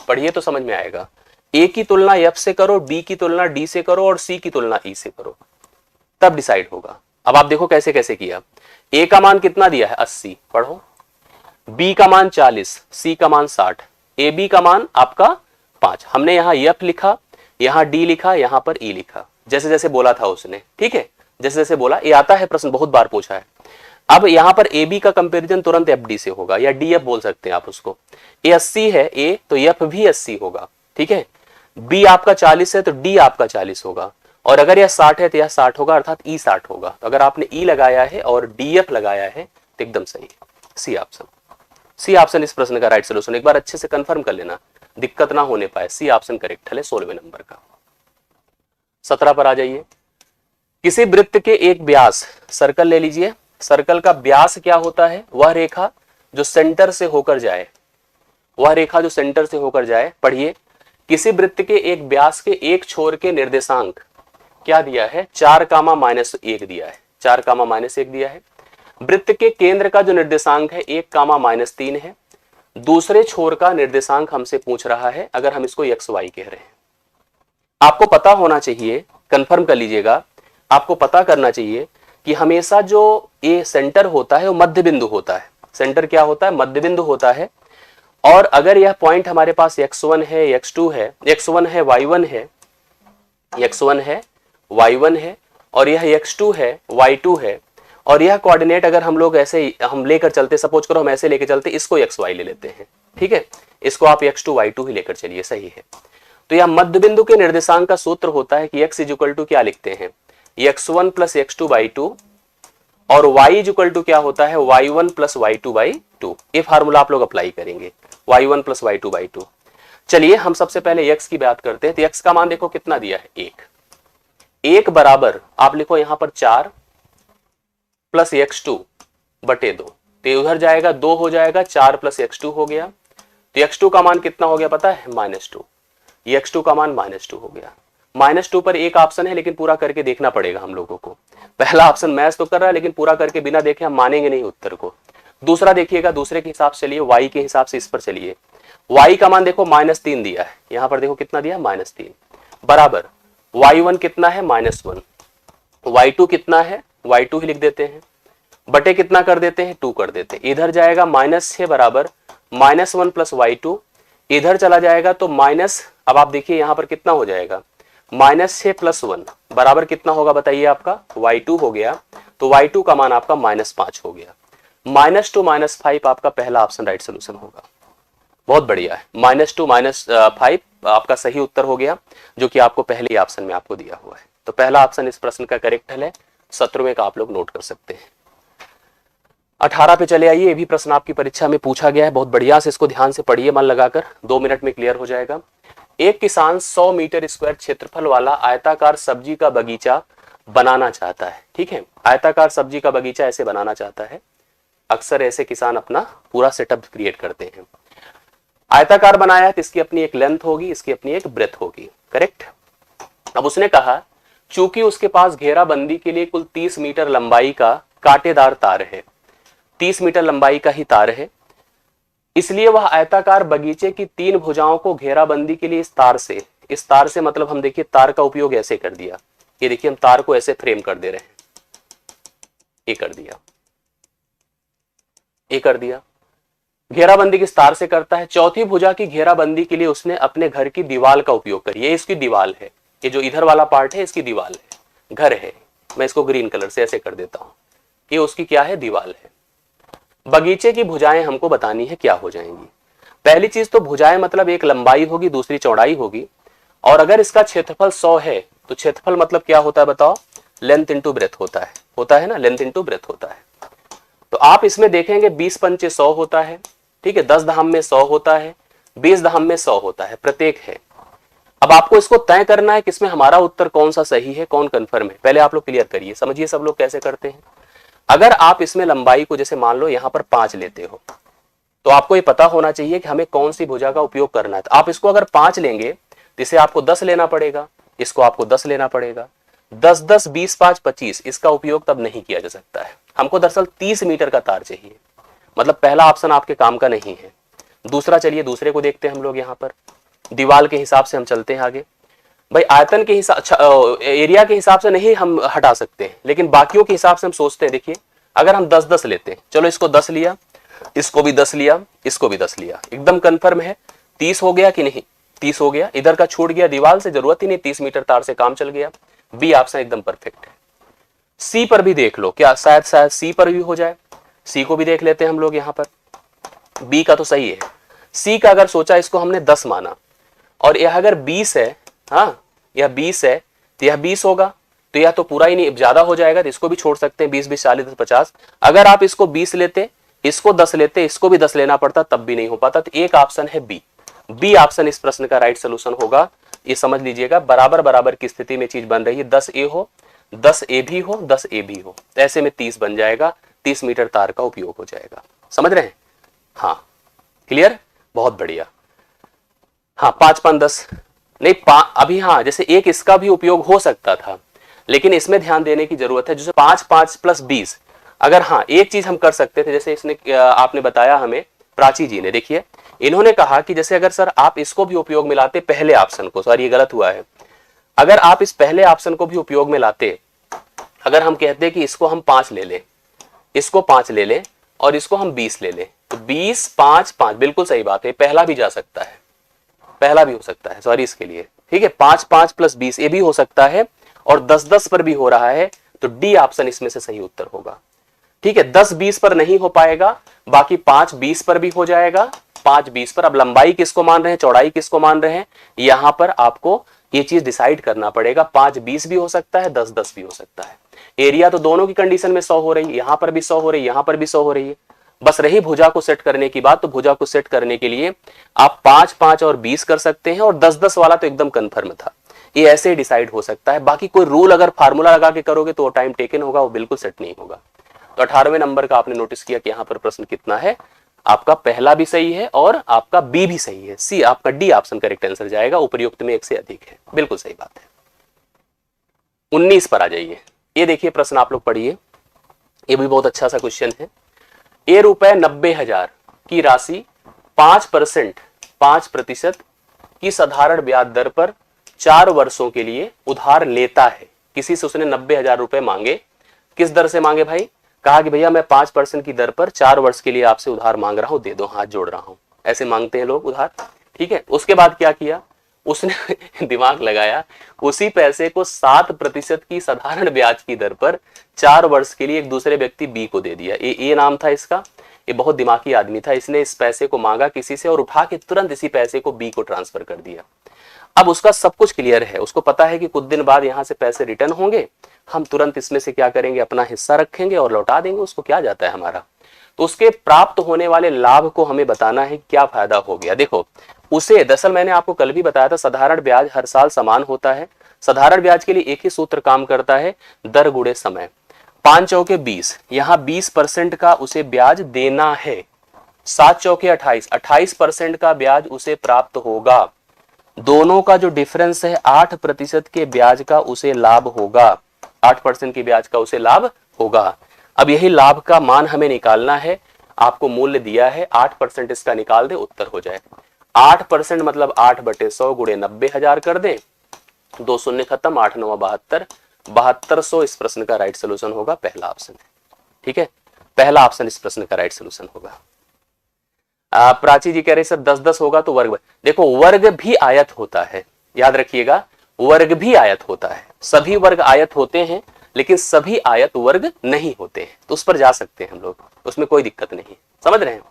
पढ़िए तो समझ में आएगा। ए की तुलना एफ से करो, बी की तुलना डी से करो और सी की तुलना ई से करो, तब डिसाइड होगा। अब आप देखो कैसे कैसे किया। ए का मान कितना दिया है, 80, पढ़ो। बी का मान 40, सी का मान 60, ए बी का मान आपका 5। हमने यहाँ एफ लिखा, यहाँ डी लिखा, यहाँ पर ई लिखा, जैसे जैसे बोला था उसने। ठीक है, जैसे जैसे बोला, ये आता है प्रश्न, बहुत बार पूछा है। अब यहां पर ए बी का कंपैरिजन तुरंत एफ डी से होगा, या डी एफ बोल सकते हैं आप उसको। ए 80 है ए, तो एफ भी 80 होगा। ठीक है, बी आपका 40 है तो डी आपका 40 होगा, और अगर यह 60 है तो यह 60 होगा, अर्थात ई 60 होगा। तो अगर आपने ई लगाया है और डी एफ लगाया है तो एकदम सही है, सी ऑप्शन। सी ऑप्शन इस प्रश्न का राइट सोल्यूशन। एक बार अच्छे से कंफर्म कर लेना, दिक्कत ना होने पाए। सी ऑप्शन करेक्ट है 16वें नंबर का। 17 पर आ जाइए। किसी वृत्त के एक व्यास, सर्कल ले लीजिए, सर्कल का व्यास क्या होता है, वह रेखा जो सेंटर से होकर जाए, वह रेखा जो सेंटर से होकर जाए। पढ़िए, किसी वृत्त के एक व्यास के एक छोर के निर्देशांक क्या दिया है, 4, -1 दिया है, 4, -1 दिया है। वृत्त के केंद्र का जो निर्देशांक है 1, -3 है। दूसरे छोर का निर्देशांक हमसे पूछ रहा है, अगर हम इसको XY कह रहे हैं। आपको पता होना चाहिए, कंफर्म कर लीजिएगा, आपको पता करना चाहिए कि हमेशा जो ये सेंटर होता है वो मध्य बिंदु होता है। सेंटर क्या होता है, मध्य बिंदु होता है। और अगर यह पॉइंट हमारे पास x1 है, x2 है, x1 है, y1 है, x1 है, y1 है, और यह x2 है, y2 है, और यह कोऑर्डिनेट अगर हम लोग ऐसे हम लेकर चलते, सपोज करो हम ऐसे लेकर चलते, इसको xy ले लेते हैं। ठीक है, इसको आप x2 y2 ही लेकर चलिए, सही है। तो यह मध्य बिंदु के निर्देशांक का सूत्र होता है कि x इज इक्वल टू क्या लिखते हैं, x1 प्लस x2 बाई 2 और y इज इक्वल टू क्या होता है, y1 प्लस y2 बाई 2। ये फार्मूला आप लोग अप्लाई करेंगे, y1 प्लस y2 बाई 2। चलिए हम सबसे पहले x की बात करते हैं। तो x का मान देखो कितना दिया है, 1 बराबर आप लिखो यहां पर 4 प्लस x2 बटे 2, तो उधर जाएगा 2 हो जाएगा, 4 प्लस x2 हो गया। तो x2 का मान कितना हो गया पता है, -2। ये x2 का मान -2 हो गया। -2 पर एक ऑप्शन है लेकिन पूरा करके देखना पड़ेगा हम लोगों को। पहला ऑप्शन मैच तो कर रहा है लेकिन पूरा करके बिना देखे हम मानेंगे नहीं उत्तर को। दूसरा देखिएगा, दूसरे के हिसाब से चलिए, y के हिसाब से इस पर चलिए। y का मान देखो -3 दिया है, यहां पर देखो कितना दिया, -3 बराबर y1 कितना है, -1, y2 कितना है, y2 ही लिख देते हैं, बटे कितना कर देते हैं, 2 कर देते हैं। इधर जाएगा -6 बराबर -1 प्लस y2, इधर चला जाएगा तो माइनस, अब आप देखिए यहां पर कितना हो जाएगा, -6 प्लस 1 बराबर कितना होगा बताइए, आपका y2 हो गया। तो y2 का मान आपका -5 हो गया। -2 -5 आपका पहला ऑप्शन राइट सोल्यूशन होगा। बहुत बढ़िया है, -2 -5 आपका सही उत्तर हो गया, जो कि आपको पहले ऑप्शन में आपको दिया हुआ है। तो पहला ऑप्शन इस प्रश्न का करेक्ट हल है। 17वें का आप लोग नोट कर सकते हैं। 18 पे चले आइए। ये भी प्रश्न आपकी परीक्षा में पूछा गया है, बहुत बढ़िया से इसको ध्यान से पढ़िए, मन लगाकर, 2 मिनट में क्लियर हो जाएगा। एक किसान 100 मीटर स्क्वायर क्षेत्रफल वाला आयताकार सब्जी का बगीचा बनाना चाहता है। ठीक है, आयताकार सब्जी का बगीचा ऐसे बनाना चाहता है। अक्सर ऐसे किसान अपना पूरा सेटअप क्रिएट करते हैं। आयताकार बनाया है तो इसकी अपनी एक लेंथ होगी, इसकी अपनी एक ब्रेथ होगी, करेक्ट। अब उसने कहा चूंकि उसके पास घेराबंदी के लिए कुल 30 मीटर लंबाई का कांटेदार तार है, 30 मीटर लंबाई का ही तार है, इसलिए वह आयताकार बगीचे की 3 भुजाओं को घेराबंदी के लिए इस तार से मतलब हम देखिए तार का उपयोग ऐसे कर दिया, ये देखिए हम तार को ऐसे फ्रेम कर दे रहे हैं, ये कर दिया, ये कर दिया। घेराबंदी किस तार से करता है, चौथी भुजा की घेराबंदी के लिए उसने अपने घर की दीवार का उपयोग करिए। ये इसकी दीवार है, ये जो इधर वाला पार्ट है इसकी दीवार है, घर है, मैं इसको ग्रीन कलर से ऐसे कर देता हूं, ये उसकी क्या है, दीवार है। बगीचे की भुजाएं हमको बतानी है क्या हो जाएंगी। पहली चीज तो भुजाएं मतलब एक लंबाई होगी, दूसरी चौड़ाई होगी, और अगर इसका क्षेत्रफल 100 है तो क्षेत्रफल मतलब क्या होता है बताओ, लेंथ इंटू ब्रेथ होता है ना, लेंथ इंटू ब्रेथ होता है। तो आप इसमें देखेंगे 20 पंचे 100 होता है, ठीक है, 10 दहम में 100 होता है, 20 दहम में 100 होता है, प्रत्येक है। अब आपको इसको तय करना है कि इसमें हमारा उत्तर कौन सा सही है, कौन कंफर्म है। पहले आप लोग क्लियर करिए, समझिए सब लोग कैसे करते हैं। अगर आप इसमें लंबाई को जैसे मान लो यहां पर 5 लेते हो, तो आपको ये पता होना चाहिए कि हमें कौन सी भुजा का उपयोग करना है। तो आप इसको अगर 5 लेंगे तो इसे आपको 10 लेना पड़ेगा, इसको आपको 10 लेना पड़ेगा। 10 10 20 5 25 इसका उपयोग तब नहीं किया जा सकता है। हमको दरअसल 30 मीटर का तार चाहिए, मतलब पहला ऑप्शन आपके काम का नहीं है। दूसरा, चलिए दूसरे को देखते हैं हम लोग। यहाँ पर दीवार के हिसाब से हम चलते हैं आगे। भाई आयतन के हिसाब, एरिया के हिसाब से नहीं हम हटा सकते हैं, लेकिन बाकियों के हिसाब से हम सोचते हैं। देखिए अगर हम 10 10 लेते हैं, चलो इसको 10 लिया, इसको भी 10 लिया, इसको भी 10 लिया, एकदम कंफर्म है 30 हो गया कि नहीं, 30 हो गया। इधर का छूट गया, दीवार से जरूरत ही नहीं, 30 मीटर तार से काम चल गया। बी ऑप्शन एकदम परफेक्ट है। सी पर भी देख लो, क्या शायद सी पर भी हो जाए, सी को भी देख लेते हैं हम लोग। यहाँ पर बी का तो सही है। सी का अगर सोचा, इसको हमने 10 माना और यह अगर 20 है, हाँ यह 20 है तो यह 20 होगा, तो यह तो पूरा ही नहीं, ज्यादा हो जाएगा तो इसको भी छोड़ सकते हैं, 20 20 40 50। अगर आप इसको 20 लेते, इसको 10 लेते, इसको भी 10 लेना पड़ता, तब भी नहीं हो पाता। तो एक ऑप्शन है बी। बी ऑप्शन इस प्रश्न का राइट सोल्यूशन होगा। ये समझ लीजिएगा, बराबर बराबर की स्थिति में चीज बन रही है। 10 ए हो, 10 ए भी हो, 10 ए भी हो, ऐसे में 30 बन जाएगा। 30 मीटर तार का उपयोग हो जाएगा। समझ रहे हैं? हाँ क्लियर, बहुत बढ़िया। हाँ 5 5 10 नहीं, अभी हाँ जैसे एक इसका भी उपयोग हो सकता था, लेकिन इसमें ध्यान देने की जरूरत है। जैसे 5 5 प्लस 20, अगर हाँ एक चीज हम कर सकते थे, जैसे इसने आपने बताया हमें, प्राची जी ने, देखिए इन्होंने कहा कि जैसे अगर सर आप इसको भी उपयोग में लाते, पहले ऑप्शन को, सर ये गलत हुआ है, अगर आप इस पहले ऑप्शन को भी उपयोग में लाते, अगर हम कहते कि इसको हम 5 ले लें, इसको 5 ले लें और इसको हम 20 ले लें, तो 20 5 5 बिल्कुल सही बात है। पहला भी जा सकता है, पहला भी हो सकता है, सॉरी इसके लिए, ठीक है। 5 5 प्लस 20 ये भी हो सकता है, और 10 10 पर भी हो रहा है, तो डी ऑप्शन इसमें से सही उत्तर होगा। ठीक है, 10 20 पर नहीं हो पाएगा, बाकी 5 20 पर भी हो जाएगा 5 20 पर। अब लंबाई किसको मान रहे हैं, चौड़ाई किसको मान रहे हैं, यहां पर आपको ये चीज डिसाइड करना पड़ेगा। 5 20 भी हो सकता है, 10 10 भी हो सकता है। एरिया तो दोनों की कंडीशन में 100 हो रही है, यहां पर भी 100 हो रही है, यहां पर भी 100 हो रही है। बस रही भुजा को सेट करने की बात, तो भुजा को सेट करने के लिए आप 5 5 और 20 कर सकते हैं, और 10 10 वाला तो एकदम कंफर्म था। ये ऐसे ही डिसाइड हो सकता है। बाकी कोई रूल अगर फार्मूला लगा के करोगे तो टाइम टेकन होगा, वो बिल्कुल सेट नहीं होगा। तो 18वें नंबर का आपने नोटिस किया कि यहां पर प्रश्न कितना है, आपका पहला भी सही है और आपका बी भी सही है। सी आपका डी ऑप्शन करेक्ट आंसर जाएगा, उपयुक्त में 1 से अधिक है, बिल्कुल सही बात है। 19 पर आ जाइए। ये देखिए प्रश्न आप लोग पढ़िए, ये भी बहुत अच्छा सा क्वेश्चन है। ये ₹90,000 की राशि 5% की साधारण ब्याज दर पर 4 वर्षों के लिए उधार लेता है। किसी से उसने 90,000 रुपए मांगे। किस दर से मांगे भाई, कहा कि भैया मैं 5% की दर पर 4 वर्ष के लिए आपसे उधार मांग रहा हूं, दे दो, हाथ जोड़ रहा हूं। ऐसे मांगते हैं लोग उधार, ठीक है। उसके बाद क्या किया उसने दिमाग लगाया, उसी पैसे को 7% की साधारण ब्याज की दर पर 4 वर्ष के लिए एक दूसरे व्यक्ति बी को दे दिया। ये नाम था इसका। ये बहुत दिमागी आदमी था, इसने इस पैसे को मांगा किसी से और उठा के तुरंत इसी पैसे को बी को ट्रांसफर कर दिया। अब उसका सब कुछ क्लियर है, उसको पता है कि कुछ दिन बाद यहां से पैसे रिटर्न होंगे, हम तुरंत इसमें से क्या करेंगे, अपना हिस्सा रखेंगे और लौटा देंगे, उसको क्या जाता है हमारा। तो उसके प्राप्त होने वाले लाभ को हमें बताना है, क्या फायदा हो गया। देखो उसे, दरअसल मैंने आपको कल भी बताया था, साधारण ब्याज हर साल समान होता है। साधारण ब्याज के लिए एक ही सूत्र काम करता है, दर गुणे समय। 5 चौके 20, यहां 20% का उसे ब्याज देना है। 7 चौके 28, 28% का ब्याज उसे प्राप्त होगा। दोनों का जो डिफरेंस है 8% के ब्याज का उसे लाभ होगा। 8% के ब्याज का उसे लाभ होगा। अब यही लाभ का मान हमें निकालना है, आपको मूल्य दिया है, 8% इसका निकाल दे, उत्तर हो जाए। 8% मतलब 8/100 गुणे 90,000 कर दें, 2 शून्य खत्म, 8 9 72, 7200 इस प्रश्न का राइट सोल्यूशन होगा, पहला ऑप्शन है। ठीक है, पहला ऑप्शन इस प्रश्न का राइट सोल्यूशन होगा। प्राची जी कह रहे सर 10 10 होगा तो वर्ग, देखो वर्ग भी आयत होता है, याद रखिएगा, वर्ग भी आयत होता है। सभी वर्ग आयत होते हैं, लेकिन सभी आयत वर्ग नहीं होते हैं, तो उस पर जा सकते हैं हम लोग, उसमें कोई दिक्कत नहीं, समझ रहे हैं।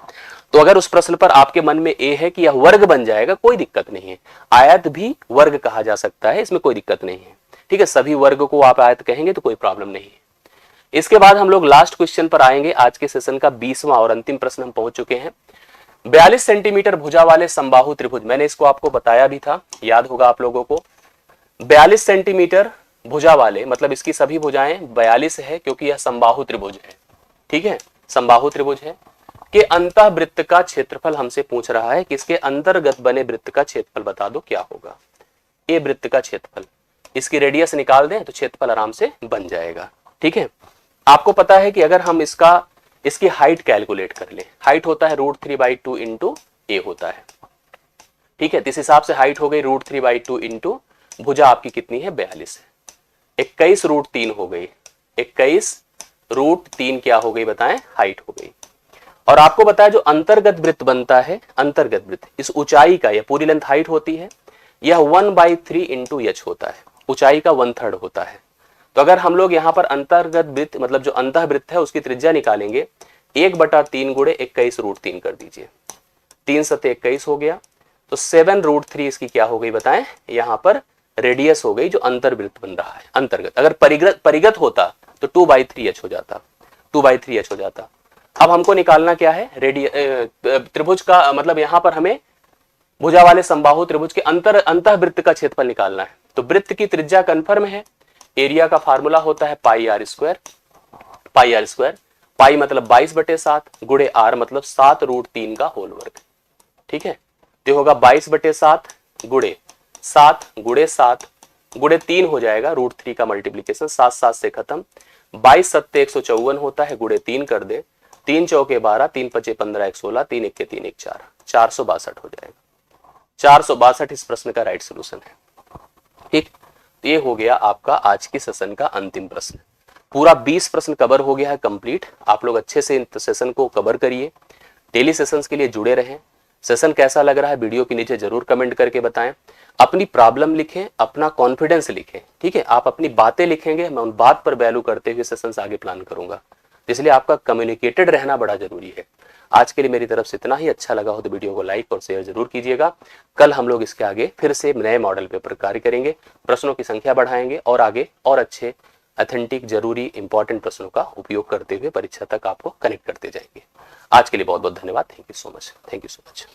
तो अगर उस प्रश्न पर आपके मन में ए है कि यह वर्ग बन जाएगा, कोई दिक्कत नहीं है, आयत भी वर्ग कहा जा सकता है, इसमें कोई दिक्कत नहीं है। ठीक है, सभी वर्ग को आप आयत कहेंगे तो कोई प्रॉब्लम नहीं है। इसके बाद हम लोग लास्ट क्वेश्चन पर आएंगे, आज के सेशन का 20वां और अंतिम प्रश्न हम पहुंच चुके हैं। 42 सेंटीमीटर भुजा वाले समबाहु त्रिभुज, मैंने इसको आपको बताया भी था, याद होगा आप लोगों को। 42 सेंटीमीटर भुजा वाले, मतलब इसकी सभी भुजाएं 42 है, क्योंकि यह समबाहु त्रिभुज है। ठीक है, समबाहु त्रिभुज है कि अंतः वृत्त का क्षेत्रफल हमसे पूछ रहा है, किसके अंतर्गत बने वृत्त का क्षेत्रफल बता दो क्या होगा। ये वृत्त का क्षेत्रफल, इसकी रेडियस निकाल दें तो क्षेत्रफल आराम से बन जाएगा। ठीक है, आपको पता है कि अगर हम इसकी हाइट कैलकुलेट कर ले, हाइट होता है √3/2 इंटू ए होता है। ठीक है, इस हिसाब से हाइट हो गई √3/2 इंटू भुजा आपकी कितनी है, 42 है। 21 √3 हो गई, 21 √3 क्या हो गई बताएं, हाइट हो गई। और आपको बताया जो अंतर्गत वृत्त बनता है, अंतर्गत वृत्त इस ऊंचाई का, यह पूरी लेंथ हाइट होती है, यह 1/3 इंटू एच होता है, ऊंचाई का 1/3 होता है। तो अगर हम लोग यहाँ पर अंतर्गत वृत्त मतलब जो अंतः वृत्त है उसकी त्रिज्या निकालेंगे, 1/3 गुणे 21 √3 कर दीजिए, 3 7 21 हो गया। तो 7 √3 इसकी क्या हो गई बताएं, यहाँ पर रेडियस हो गई जो अंतर्वृत्त बन रहा है, अंतर्गत। अगर परिगत होता तो 2/3h हो जाता, 2/3h हो जाता। अब हमको निकालना क्या है, त्रिभुज का, मतलब यहाँ पर हमें भुजा वाले समबाहु त्रिभुज के अंतः वृत्त का क्षेत्रफल निकालना है। तो वृत्त की त्रिज्या कंफर्म है, एरिया का फार्मूला होता है πr², पाई मतलब 22/7 गुणे r मतलब 7 √3 का होल वर्ग। ठीक है, तो होगा 22/7 गुणे 7 गुणे 7 गुणे 3 हो जाएगा, √3 का मल्टीप्लीकेशन, 7 7 से खत्म, 22 7 154 होता है, गुणे 3 कर दे, 3 चौके 12, 3 5 15 1 16, 3 1 3 1 4, 462 हो जाएगा। 462 इस प्रश्न का राइट सोल्यूशन है। ठीक, ये हो गया आपका आज की सेशन का अंतिम प्रश्न। पूरा 20 प्रश्न कवर हो गया है कंप्लीट। आप लोग अच्छे से इन सेशन को कवर करिए, डेली सेशंस के लिए जुड़े रहें। सेशन कैसा लग रहा है वीडियो के नीचे जरूर कमेंट करके बताएं। अपनी प्रॉब्लम लिखें, अपना कॉन्फिडेंस लिखें। ठीक है, आप अपनी बातें लिखेंगे, मैं उन बात पर वैल्यू करते हुए सेशंस आगे प्लान करूंगा, इसलिए आपका कम्युनिकेटेड रहना बड़ा जरूरी है। आज के लिए मेरी तरफ से इतना ही। अच्छा लगा हो तो वीडियो को लाइक और शेयर जरूर कीजिएगा। कल हम लोग इसके आगे फिर से नए मॉडल पेपर कार्य करेंगे, प्रश्नों की संख्या बढ़ाएंगे और आगे और अच्छे ऑथेंटिक जरूरी इंपॉर्टेंट प्रश्नों का उपयोग करते हुए परीक्षा तक आपको कनेक्ट करते जाएंगे। आज के लिए बहुत बहुत धन्यवाद। Thank you so much. Thank you so much.